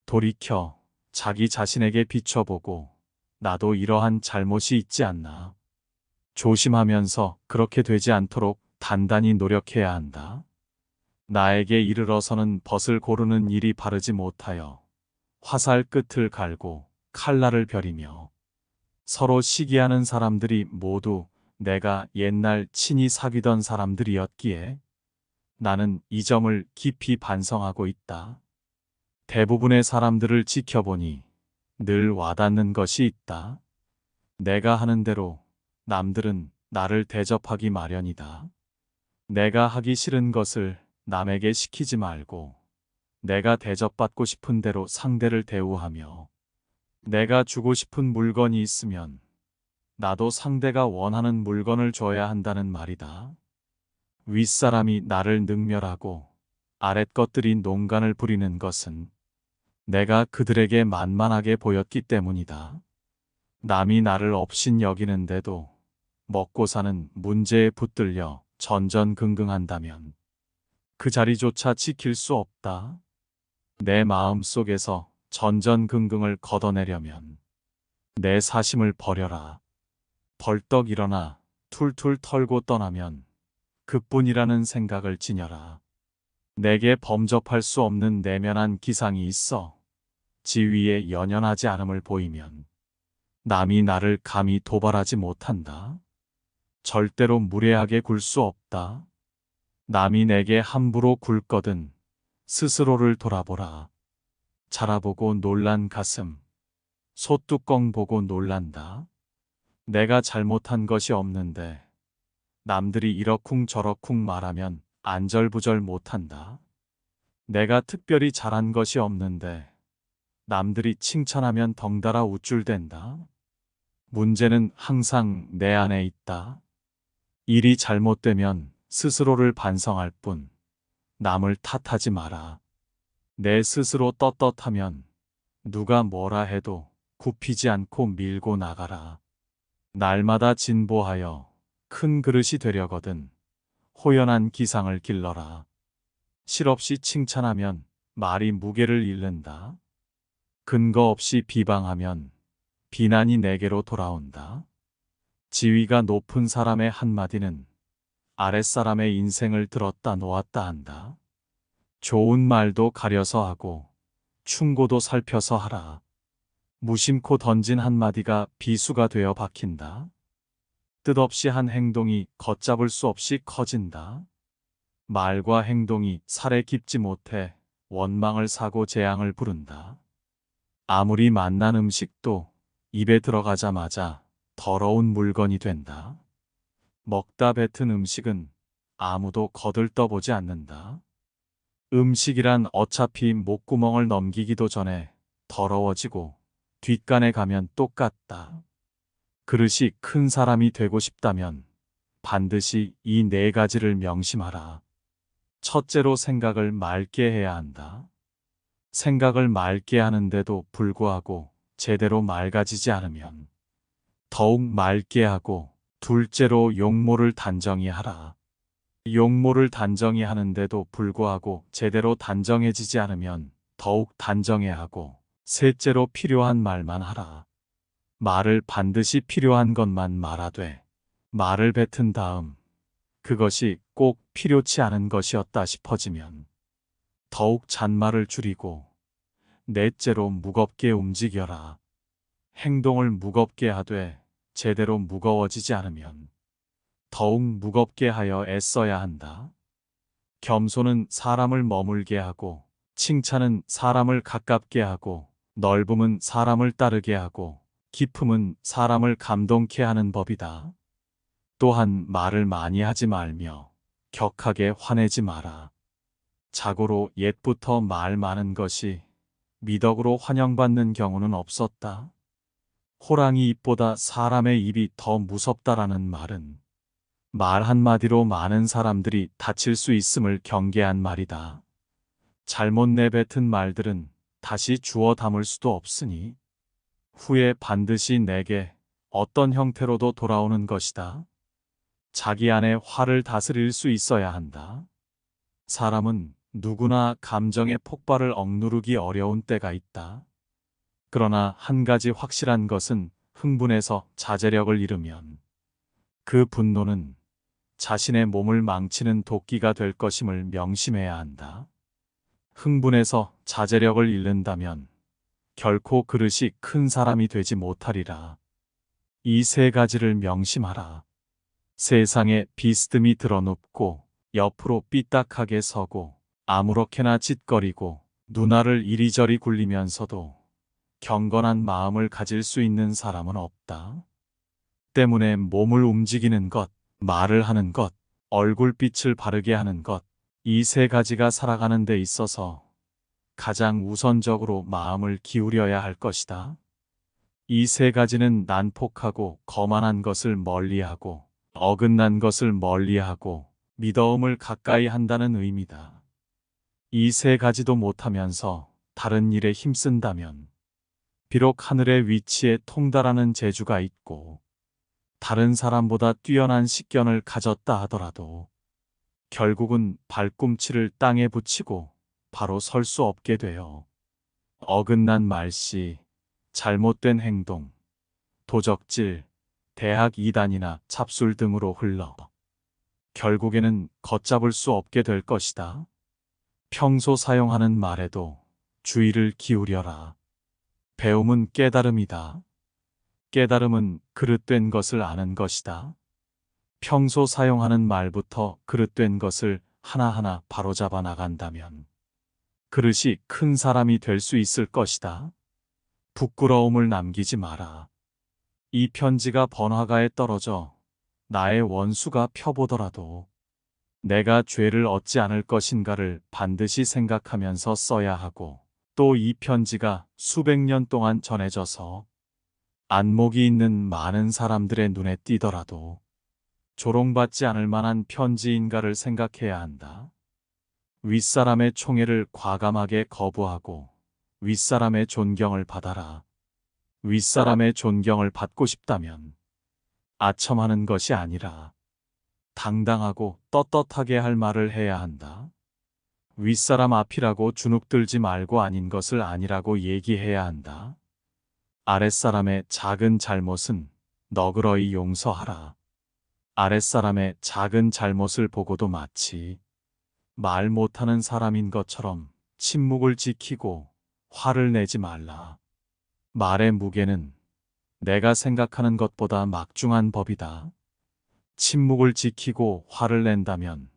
돌이켜 자기 자신에게 비춰보고 나도 이러한 잘못이 있지 않나. 조심하면서 그렇게 되지 않도록 단단히 노력해야 한다. 나에게 이르러서는 벗을 고르는 일이 바르지 못하여 화살 끝을 갈고 칼날을 벼리며 서로 시기하는 사람들이 모두 내가 옛날 친히 사귀던 사람들이었기에 나는 이 점을 깊이 반성하고 있다. 대부분의 사람들을 지켜보니 늘 와닿는 것이 있다. 내가 하는 대로 남들은 나를 대접하기 마련이다. 내가 하기 싫은 것을 남에게 시키지 말고 내가 대접받고 싶은 대로 상대를 대우하며 내가 주고 싶은 물건이 있으면 나도 상대가 원하는 물건을 줘야 한다는 말이다. 윗사람이 나를 능멸하고 아랫것들이 농간을 부리는 것은 내가 그들에게 만만하게 보였기 때문이다. 남이 나를 업신 여기는데도 먹고 사는 문제에 붙들려 전전긍긍한다면 그 자리조차 지킬 수 없다. 내 마음 속에서 전전긍긍을 걷어내려면 내 사심을 버려라. 벌떡 일어나 툴툴 털고 떠나면 그뿐이라는 생각을 지녀라. 내게 범접할 수 없는 내면한 기상이 있어 지위에 연연하지 않음을 보이면 남이 나를 감히 도발하지 못한다. 절대로 무례하게 굴 수 없다. 남이 내게 함부로 굴거든 스스로를 돌아보라. 자라보고 놀란 가슴, 소뚜껑 보고 놀란다. 내가 잘못한 것이 없는데 남들이 이러쿵저러쿵 말하면 안절부절 못한다. 내가 특별히 잘한 것이 없는데 남들이 칭찬하면 덩달아 우쭐댄다. 문제는 항상 내 안에 있다. 일이 잘못되면 스스로를 반성할 뿐 남을 탓하지 마라. 내 스스로 떳떳하면 누가 뭐라 해도 굽히지 않고 밀고 나가라. 날마다 진보하여 큰 그릇이 되려거든 호연한 기상을 길러라. 실없이 칭찬하면 말이 무게를 잃는다. 근거 없이 비방하면 비난이 내게로 돌아온다. 지위가 높은 사람의 한마디는 아랫사람의 인생을 들었다 놓았다 한다. 좋은 말도 가려서 하고 충고도 살펴서 하라. 무심코 던진 한마디가 비수가 되어 박힌다. 뜻없이 한 행동이 걷잡을 수 없이 커진다. 말과 행동이 살에 깊지 못해 원망을 사고 재앙을 부른다. 아무리 맛난 음식도 입에 들어가자마자 더러운 물건이 된다. 먹다 뱉은 음식은 아무도 거들떠보지 않는다. 음식이란 어차피 목구멍을 넘기기도 전에 더러워지고 뒷간에 가면 똑같다. 그릇이 큰 사람이 되고 싶다면 반드시 이 네 가지를 명심하라. 첫째로 생각을 맑게 해야 한다. 생각을 맑게 하는데도 불구하고 제대로 맑아지지 않으면 더욱 맑게 하고 둘째로 용모를 단정히 하라. 용모를 단정히 하는데도 불구하고 제대로 단정해지지 않으면 더욱 단정해 하고 셋째로 필요한 말만 하라. 말을 반드시 필요한 것만 말하되 말을 뱉은 다음 그것이 꼭 필요치 않은 것이었다 싶어지면 더욱 잔말을 줄이고 넷째로 무겁게 움직여라. 행동을 무겁게 하되 제대로 무거워지지 않으면 더욱 무겁게 하여 애써야 한다. 겸손은 사람을 머물게 하고 칭찬은 사람을 가깝게 하고 넓음은 사람을 따르게 하고 깊음은 사람을 감동케 하는 법이다. 또한 말을 많이 하지 말며 격하게 화내지 마라. 자고로 옛부터 말 많은 것이 미덕으로 환영받는 경우는 없었다. 호랑이 입보다 사람의 입이 더 무섭다라는 말은 말 한마디로 많은 사람들이 다칠 수 있음을 경계한 말이다. 잘못 내뱉은 말들은 다시 주워 담을 수도 없으니 후에 반드시 내게 어떤 형태로도 돌아오는 것이다. 자기 안에 화를 다스릴 수 있어야 한다. 사람은 누구나 감정의 폭발을 억누르기 어려운 때가 있다. 그러나 한 가지 확실한 것은 흥분해서 자제력을 잃으면 그 분노는 자신의 몸을 망치는 도끼가 될 것임을 명심해야 한다. 흥분해서 자제력을 잃는다면 결코 그릇이 큰 사람이 되지 못하리라. 이 세 가지를 명심하라. 세상에 비스듬히 드러눕고 옆으로 삐딱하게 서고 아무렇게나 짓거리고 눈알을 이리저리 굴리면서도 경건한 마음을 가질 수 있는 사람은 없다. 때문에 몸을 움직이는 것, 말을 하는 것, 얼굴빛을 바르게 하는 것, 이 세 가지가 살아가는 데 있어서 가장 우선적으로 마음을 기울여야 할 것이다. 이 세 가지는 난폭하고 거만한 것을 멀리하고 어긋난 것을 멀리하고 미더움을 가까이 한다는 의미다. 이 세 가지도 못하면서 다른 일에 힘쓴다면 비록 하늘의 위치에 통달하는 재주가 있고 다른 사람보다 뛰어난 식견을 가졌다 하더라도 결국은 발꿈치를 땅에 붙이고 바로 설 수 없게 되어 어긋난 말씨, 잘못된 행동, 도적질, 대학 이단이나 잡술 등으로 흘러 결국에는 걷잡을 수 없게 될 것이다. 평소 사용하는 말에도 주의를 기울여라. 배움은 깨달음이다. 깨달음은 그릇된 것을 아는 것이다. 평소 사용하는 말부터 그릇된 것을 하나하나 바로잡아 나간다면 그릇이 큰 사람이 될 수 있을 것이다. 부끄러움을 남기지 마라. 이 편지가 번화가에 떨어져 나의 원수가 펴보더라도 내가 죄를 얻지 않을 것인가를 반드시 생각하면서 써야 하고 또 이 편지가 수백 년 동안 전해져서 안목이 있는 많은 사람들의 눈에 띄더라도 조롱받지 않을 만한 편지인가를 생각해야 한다. 윗사람의 총애를 과감하게 거부하고 윗사람의 존경을 받아라. 윗사람의 존경을 받고 싶다면 아첨하는 것이 아니라 당당하고 떳떳하게 할 말을 해야 한다. 윗사람 앞이라고 주눅들지 말고 아닌 것을 아니라고 얘기해야 한다. 아랫사람의 작은 잘못은 너그러이 용서하라. 아랫사람의 작은 잘못을 보고도 마치 말 못하는 사람인 것처럼 침묵을 지키고 화를 내지 말라. 말의 무게는 내가 생각하는 것보다 막중한 법이다. 침묵을 지키고 화를 낸다면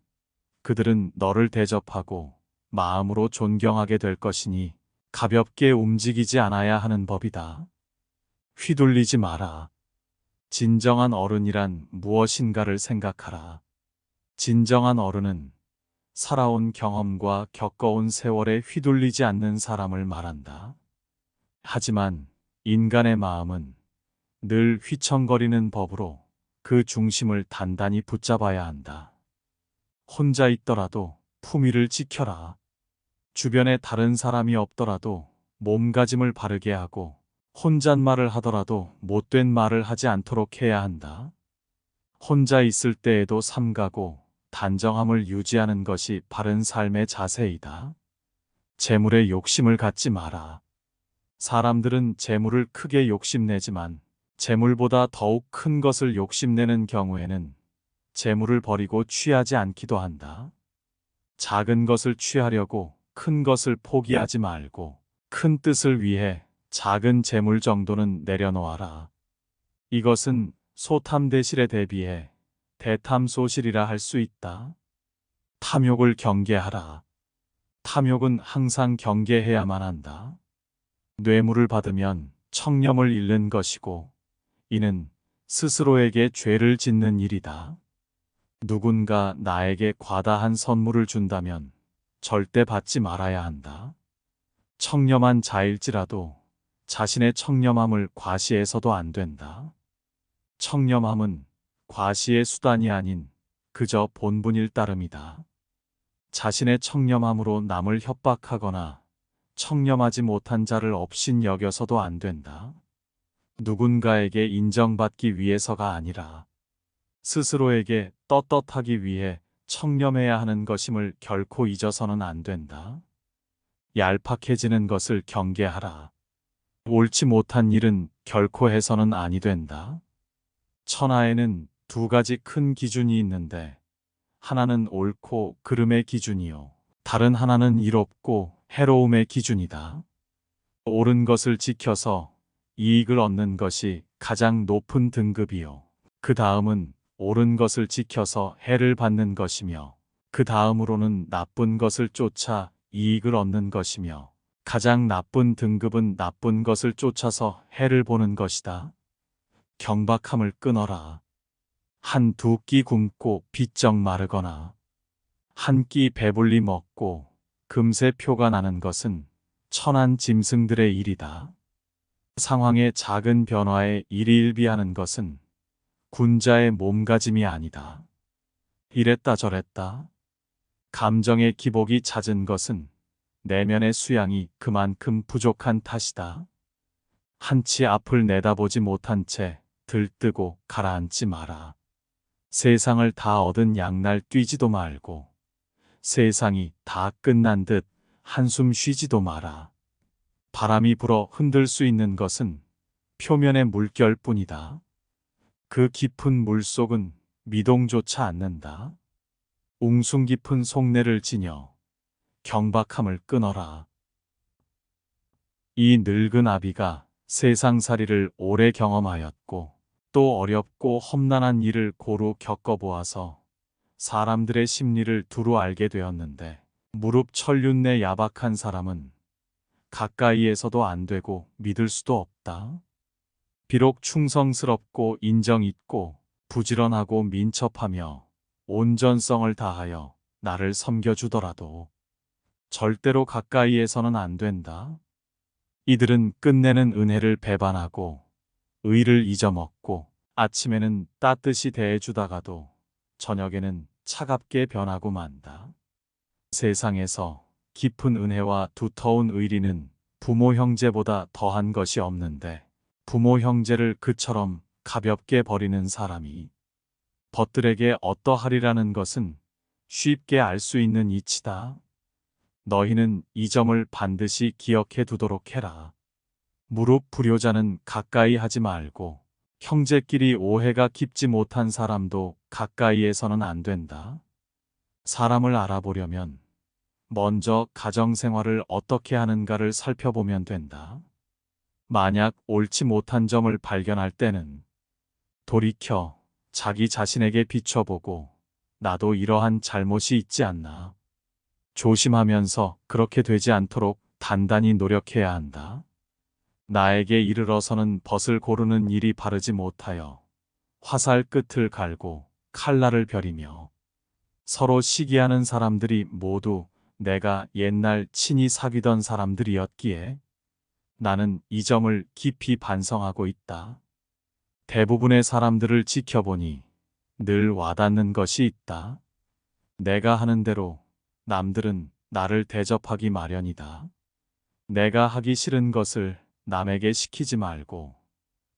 그들은 너를 대접하고 마음으로 존경하게 될 것이니 가볍게 움직이지 않아야 하는 법이다. 휘둘리지 마라. 진정한 어른이란 무엇인가를 생각하라. 진정한 어른은 살아온 경험과 겪어온 세월에 휘둘리지 않는 사람을 말한다. 하지만 인간의 마음은 늘 휘청거리는 법으로 그 중심을 단단히 붙잡아야 한다. 혼자 있더라도 품위를 지켜라. 주변에 다른 사람이 없더라도 몸가짐을 바르게 하고 혼잣말을 하더라도 못된 말을 하지 않도록 해야 한다. 혼자 있을 때에도 삼가고 단정함을 유지하는 것이 바른 삶의 자세이다. 재물에 욕심을 갖지 마라. 사람들은 재물을 크게 욕심내지만 재물보다 더욱 큰 것을 욕심내는 경우에는 재물을 버리고 취하지 않기도 한다. 작은 것을 취하려고 큰 것을 포기하지 말고 큰 뜻을 위해 작은 재물 정도는 내려놓아라. 이것은 소탐대실에 대비해 대탐소실이라 할 수 있다. 탐욕을 경계하라. 탐욕은 항상 경계해야만 한다. 뇌물을 받으면 청렴을 잃는 것이고 이는 스스로에게 죄를 짓는 일이다. 누군가 나에게 과다한 선물을 준다면 절대 받지 말아야 한다. 청렴한 자일지라도 자신의 청렴함을 과시해서도 안 된다. 청렴함은 과시의 수단이 아닌 그저 본분일 따름이다. 자신의 청렴함으로 남을 협박하거나 청렴하지 못한 자를 업신 여겨서도 안 된다. 누군가에게 인정받기 위해서가 아니라 스스로에게 떳떳하기 위해 청렴해야 하는 것임을 결코 잊어서는 안 된다. 얄팍해지는 것을 경계하라. 옳지 못한 일은 결코 해서는 아니 된다. 천하에는 두 가지 큰 기준이 있는데 하나는 옳고 그름의 기준이요. 다른 하나는 이롭고 해로움의 기준이다. 옳은 것을 지켜서 이익을 얻는 것이 가장 높은 등급이요. 그 다음은 옳은 것을 지켜서 해를 받는 것이며 그 다음으로는 나쁜 것을 쫓아 이익을 얻는 것이며 가장 나쁜 등급은 나쁜 것을 쫓아서 해를 보는 것이다. 경박함을 끊어라. 한 두 끼 굶고 비쩍 마르거나 한 끼 배불리 먹고 금세 표가 나는 것은 천한 짐승들의 일이다. 상황의 작은 변화에 일희일비하는 것은 군자의 몸가짐이 아니다. 이랬다 저랬다. 감정의 기복이 잦은 것은 내면의 수양이 그만큼 부족한 탓이다. 한치 앞을 내다보지 못한 채 들뜨고 가라앉지 마라. 세상을 다 얻은 양날 뛰지도 말고 세상이 다 끝난 듯 한숨 쉬지도 마라. 바람이 불어 흔들 수 있는 것은 표면의 물결뿐이다. 그 깊은 물속은 미동조차 않는다. 웅숭 깊은 속내를 지녀 경박함을 끊어라. 이 늙은 아비가 세상살이를 오래 경험하였고 또 어렵고 험난한 일을 고루 겪어보아서 사람들의 심리를 두루 알게 되었는데 무릎 천륜내 야박한 사람은 가까이에서도 안 되고 믿을 수도 없다. 비록 충성스럽고 인정 있고 부지런하고 민첩하며 온전성을 다하여 나를 섬겨주더라도 절대로 가까이에서는 안 된다. 이들은 끝내는 은혜를 배반하고 의를 잊어먹고 아침에는 따뜻이 대해주다가도 저녁에는 차갑게 변하고 만다. 세상에서 깊은 은혜와 두터운 의리는 부모 형제보다 더한 것이 없는데 부모 형제를 그처럼 가볍게 버리는 사람이 벗들에게 어떠하리라는 것은 쉽게 알 수 있는 이치다. 너희는 이 점을 반드시 기억해 두도록 해라. 무릎 불효자는 가까이 하지 말고 형제끼리 오해가 깊지 못한 사람도 가까이에서는 안 된다. 사람을 알아보려면 먼저 가정생활을 어떻게 하는가를 살펴보면 된다. 만약 옳지 못한 점을 발견할 때는 돌이켜 자기 자신에게 비춰보고 나도 이러한 잘못이 있지 않나. 조심하면서 그렇게 되지 않도록 단단히 노력해야 한다. 나에게 이르러서는 벗을 고르는 일이 바르지 못하여 화살 끝을 갈고 칼날을 벼리며 서로 시기하는 사람들이 모두 내가 옛날 친히 사귀던 사람들이었기에 나는 이 점을 깊이 반성하고 있다. 대부분의 사람들을 지켜보니 늘 와닿는 것이 있다. 내가 하는 대로 남들은 나를 대접하기 마련이다. 내가 하기 싫은 것을 남에게 시키지 말고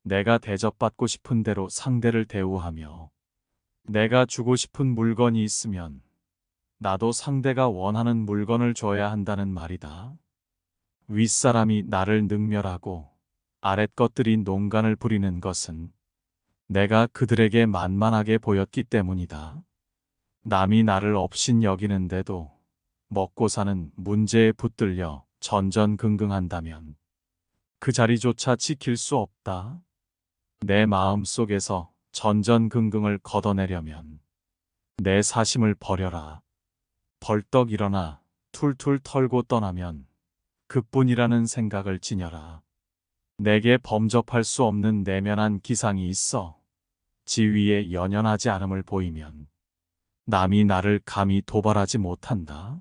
내가 대접받고 싶은 대로 상대를 대우하며 내가 주고 싶은 물건이 있으면 나도 상대가 원하는 물건을 줘야 한다는 말이다. 윗사람이 나를 능멸하고 아랫것들이 농간을 부리는 것은 내가 그들에게 만만하게 보였기 때문이다. 남이 나를 업신 여기는데도 먹고 사는 문제에 붙들려 전전긍긍한다면 그 자리조차 지킬 수 없다. 내 마음 속에서 전전긍긍을 걷어내려면 내 사심을 버려라. 벌떡 일어나 툴툴 털고 떠나면 그뿐이라는 생각을 지녀라. 내게 범접할 수 없는 내면한 기상이 있어 지위에 연연하지 않음을 보이면 남이 나를 감히 도발하지 못한다.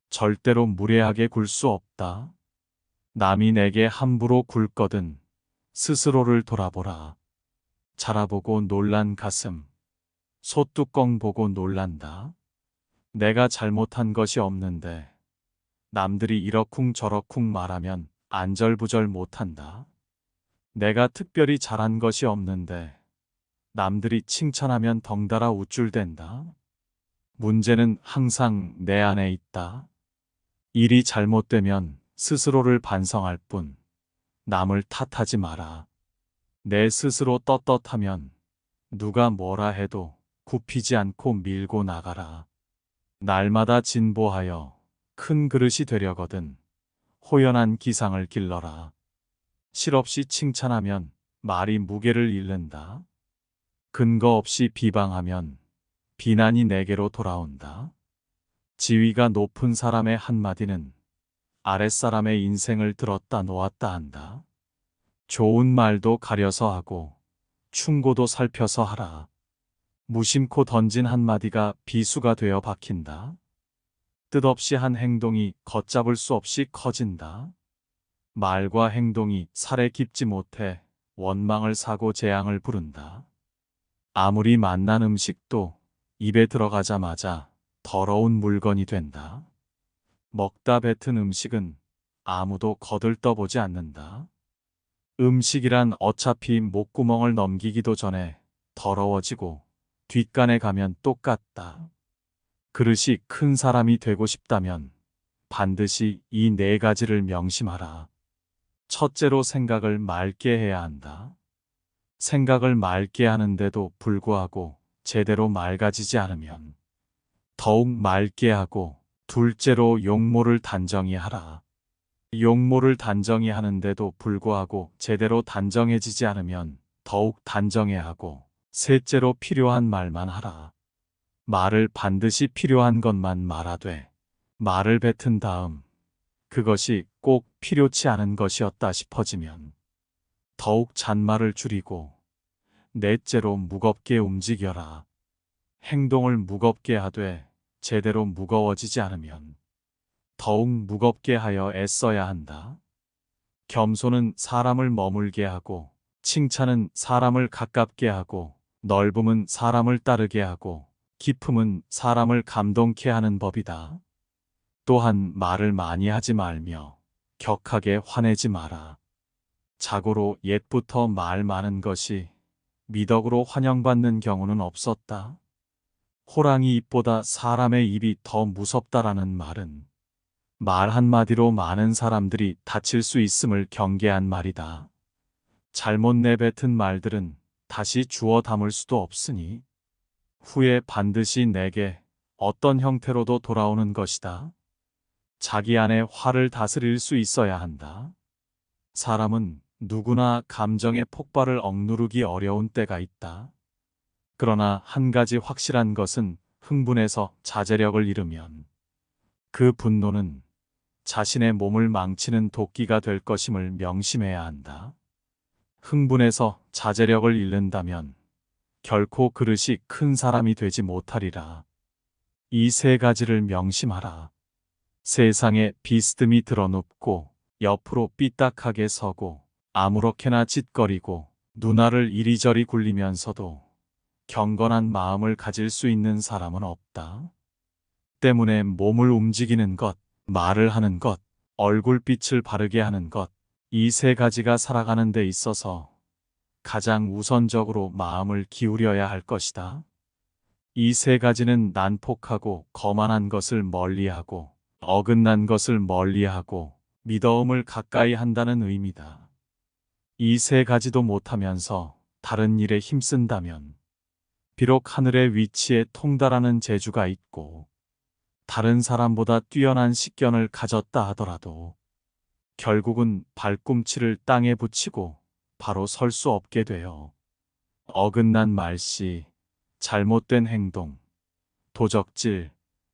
절대로 무례하게 굴 수 없다. 남이 내게 함부로 굴거든 스스로를 돌아보라. 자라보고 놀란 가슴, 소뚜껑 보고 놀란다. 내가 잘못한 것이 없는데 남들이 이러쿵저러쿵 말하면 안절부절 못한다. 내가 특별히 잘한 것이 없는데 남들이 칭찬하면 덩달아 우쭐댄다. 문제는 항상 내 안에 있다. 일이 잘못되면 스스로를 반성할 뿐 남을 탓하지 마라. 내 스스로 떳떳하면 누가 뭐라 해도 굽히지 않고 밀고 나가라. 날마다 진보하여 큰 그릇이 되려거든 호연한 기상을 길러라. 실없이 칭찬하면 말이 무게를 잃는다. 근거 없이 비방하면 비난이 내게로 돌아온다. 지위가 높은 사람의 한마디는 아랫사람의 인생을 들었다 놓았다 한다. 좋은 말도 가려서 하고 충고도 살펴서 하라. 무심코 던진 한마디가 비수가 되어 박힌다. 뜻없이 한 행동이 걷잡을 수 없이 커진다. 말과 행동이 살에 깊지 못해 원망을 사고 재앙을 부른다. 아무리 맛난 음식도 입에 들어가자마자 더러운 물건이 된다. 먹다 뱉은 음식은 아무도 거들떠보지 않는다. 음식이란 어차피 목구멍을 넘기기도 전에 더러워지고 뒷간에 가면 똑같다. 그릇이 큰 사람이 되고 싶다면 반드시 이 네 가지를 명심하라. 첫째로 생각을 맑게 해야 한다. 생각을 맑게 하는데도 불구하고 제대로 맑아지지 않으면 더욱 맑게 하고, 둘째로 용모를 단정히 하라. 용모를 단정히 하는데도 불구하고 제대로 단정해지지 않으면 더욱 단정해 하고, 셋째로 필요한 말만 하라. 말을 반드시 필요한 것만 말하되 말을 뱉은 다음 그것이 꼭 필요치 않은 것이었다 싶어지면 더욱 잔말을 줄이고, 넷째로 무겁게 움직여라. 행동을 무겁게 하되 제대로 무거워지지 않으면 더욱 무겁게 하여 애써야 한다. 겸손은 사람을 머물게 하고, 칭찬은 사람을 가깝게 하고, 넓음은 사람을 따르게 하고, 깊음은 사람을 감동케 하는 법이다. 또한 말을 많이 하지 말며 격하게 화내지 마라. 자고로 옛부터 말 많은 것이 미덕으로 환영받는 경우는 없었다. 호랑이 입보다 사람의 입이 더 무섭다라는 말은 말 한마디로 많은 사람들이 다칠 수 있음을 경계한 말이다. 잘못 내뱉은 말들은 다시 주워 담을 수도 없으니 후에 반드시 내게 어떤 형태로도 돌아오는 것이다. 자기 안에 화를 다스릴 수 있어야 한다. 사람은 누구나 감정의 폭발을 억누르기 어려운 때가 있다. 그러나 한 가지 확실한 것은 흥분해서 자제력을 잃으면 그 분노는 자신의 몸을 망치는 도끼가 될 것임을 명심해야 한다. 흥분해서 자제력을 잃는다면 결코 그릇이 큰 사람이 되지 못하리라. 이 세 가지를 명심하라. 세상에 비스듬히 드러눕고 옆으로 삐딱하게 서고 아무렇게나 짓거리고 눈알을 이리저리 굴리면서도 경건한 마음을 가질 수 있는 사람은 없다. 때문에 몸을 움직이는 것, 말을 하는 것, 얼굴빛을 바르게 하는 것, 이 세 가지가 살아가는 데 있어서 가장 우선적으로 마음을 기울여야 할 것이다. 이 세 가지는 난폭하고 거만한 것을 멀리하고 어긋난 것을 멀리하고 미더움을 가까이 한다는 의미다. 이 세 가지도 못하면서 다른 일에 힘쓴다면 비록 하늘의 위치에 통달하는 재주가 있고 다른 사람보다 뛰어난 식견을 가졌다 하더라도 결국은 발꿈치를 땅에 붙이고 바로 설 수 없게 되어 어긋난 말씨, 잘못된 행동, 도적질,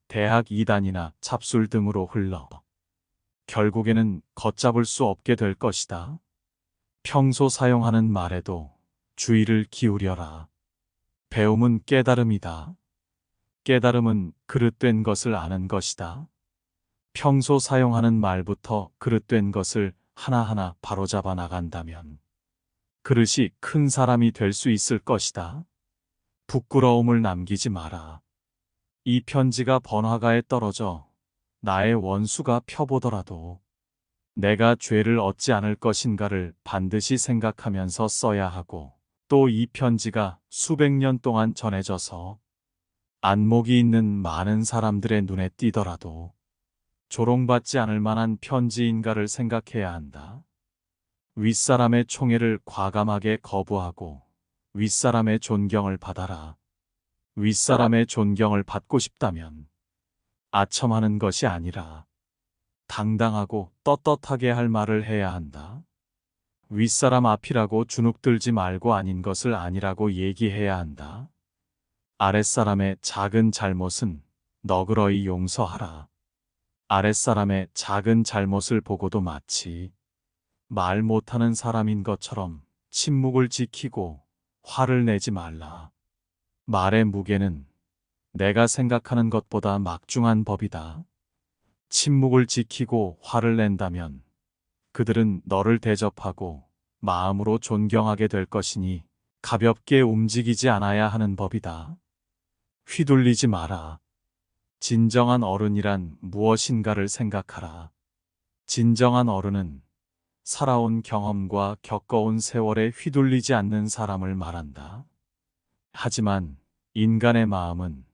대학 이단이나 잡술 등으로 흘러 결국에는 걷잡을 수 없게 될 것이다. 평소 사용하는 말에도 주의를 기울여라. 배움은 깨달음이다. 깨달음은 그릇된 것을 아는 것이다. 평소 사용하는 말부터 그릇된 것을 하나하나 바로잡아 나간다면 그릇이 큰 사람이 될 수 있을 것이다. 부끄러움을 남기지 마라. 이 편지가 번화가에 떨어져 나의 원수가 펴보더라도 내가 죄를 얻지 않을 것인가를 반드시 생각하면서 써야 하고, 또 이 편지가 수백 년 동안 전해져서 안목이 있는 많은 사람들의 눈에 띄더라도 조롱받지 않을 만한 편지인가를 생각해야 한다. 윗사람의 총애를 과감하게 거부하고 윗사람의 존경을 받아라. 윗사람의 존경을 받고 싶다면 아첨하는 것이 아니라 당당하고 떳떳하게 할 말을 해야 한다. 윗사람 앞이라고 주눅들지 말고 아닌 것을 아니라고 얘기해야 한다. 아랫사람의 작은 잘못은 너그러이 용서하라. 아랫사람의 작은 잘못을 보고도 마치 말 못하는 사람인 것처럼 침묵을 지키고 화를 내지 말라. 말의 무게는 내가 생각하는 것보다 막중한 법이다. 침묵을 지키고 화를 낸다면 그들은 너를 대접하고 마음으로 존경하게 될 것이니 가볍게 움직이지 않아야 하는 법이다. 휘둘리지 마라. 진정한 어른이란 무엇인가를 생각하라. 진정한 어른은 살아온 경험과 겪어온 세월에 휘둘리지 않는 사람을 말한다. 하지만 인간의 마음은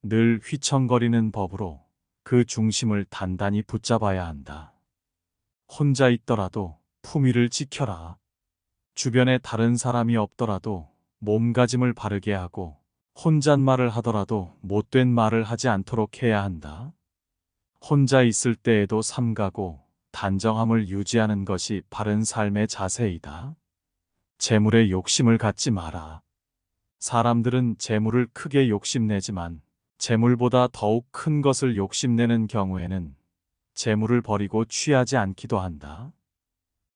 늘 휘청거리는 법으로 그 중심을 단단히 붙잡아야 한다. 혼자 있더라도 품위를 지켜라. 주변에 다른 사람이 없더라도 몸가짐을 바르게 하고 혼잣말을 하더라도 못된 말을 하지 않도록 해야 한다. 혼자 있을 때에도 삼가고 단정함을 유지하는 것이 바른 삶의 자세이다. 재물에 욕심을 갖지 마라. 사람들은 재물을 크게 욕심내지만 재물보다 더욱 큰 것을 욕심내는 경우에는 재물을 버리고 취하지 않기도 한다.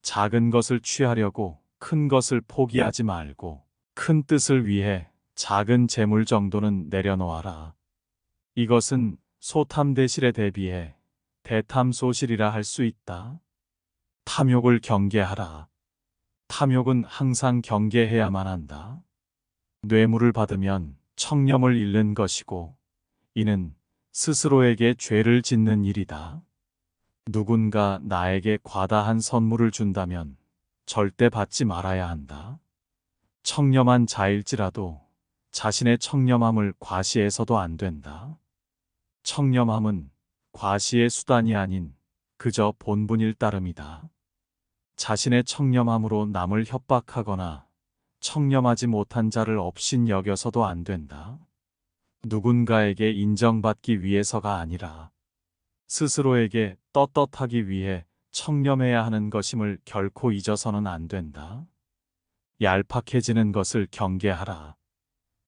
작은 것을 취하려고 큰 것을 포기하지 말고 큰 뜻을 위해 작은 재물 정도는 내려놓아라. 이것은 소탐대실에 대비해 대탐소실이라 할 수 있다. 탐욕을 경계하라. 탐욕은 항상 경계해야만 한다. 뇌물을 받으면 청렴을 잃는 것이고 이는 스스로에게 죄를 짓는 일이다. 누군가 나에게 과다한 선물을 준다면 절대 받지 말아야 한다. 청렴한 자일지라도 자신의 청렴함을 과시해서도 안 된다. 청렴함은 과시의 수단이 아닌 그저 본분일 따름이다. 자신의 청렴함으로 남을 협박하거나 청렴하지 못한 자를 업신 여겨서도 안 된다. 누군가에게 인정받기 위해서가 아니라 스스로에게 떳떳하기 위해 청렴해야 하는 것임을 결코 잊어서는 안 된다. 얄팍해지는 것을 경계하라.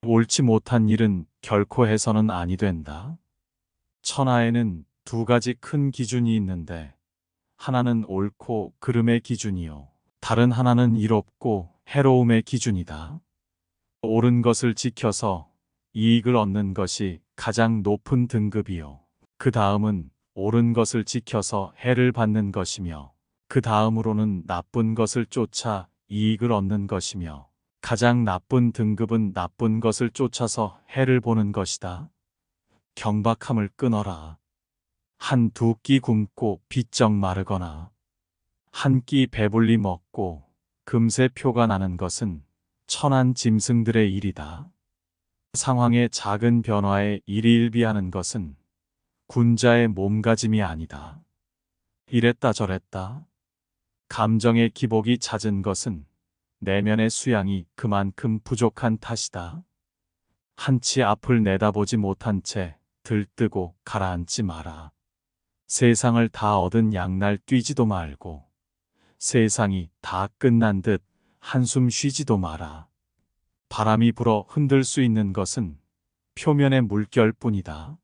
옳지 못한 일은 결코 해서는 아니 된다. 천하에는 두 가지 큰 기준이 있는데 하나는 옳고 그름의 기준이요. 다른 하나는 이롭고 해로움의 기준이다. 옳은 것을 지켜서 이익을 얻는 것이 가장 높은 등급이요. 그 다음은 옳은 것을 지켜서 해를 받는 것이며 그 다음으로는 나쁜 것을 쫓아 이익을 얻는 것이며 가장 나쁜 등급은 나쁜 것을 쫓아서 해를 보는 것이다. 경박함을 끊어라. 한 두 끼 굶고 비쩍 마르거나 한 끼 배불리 먹고 금세 표가 나는 것은 천한 짐승들의 일이다. 상황의 작은 변화에 일희일비하는 것은 군자의 몸가짐이 아니다. 이랬다 저랬다. 감정의 기복이 잦은 것은 내면의 수양이 그만큼 부족한 탓이다. 한치 앞을 내다보지 못한 채 들뜨고 가라앉지 마라. 세상을 다 얻은 양날 뛰지도 말고 세상이 다 끝난 듯 한숨 쉬지도 마라. 바람이 불어 흔들 수 있는 것은 표면의 물결뿐이다.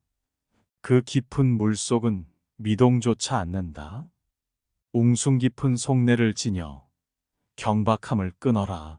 그 깊은 물속은 미동조차 않는다. 웅숭 깊은 속내를 지녀 경박함을 끊어라.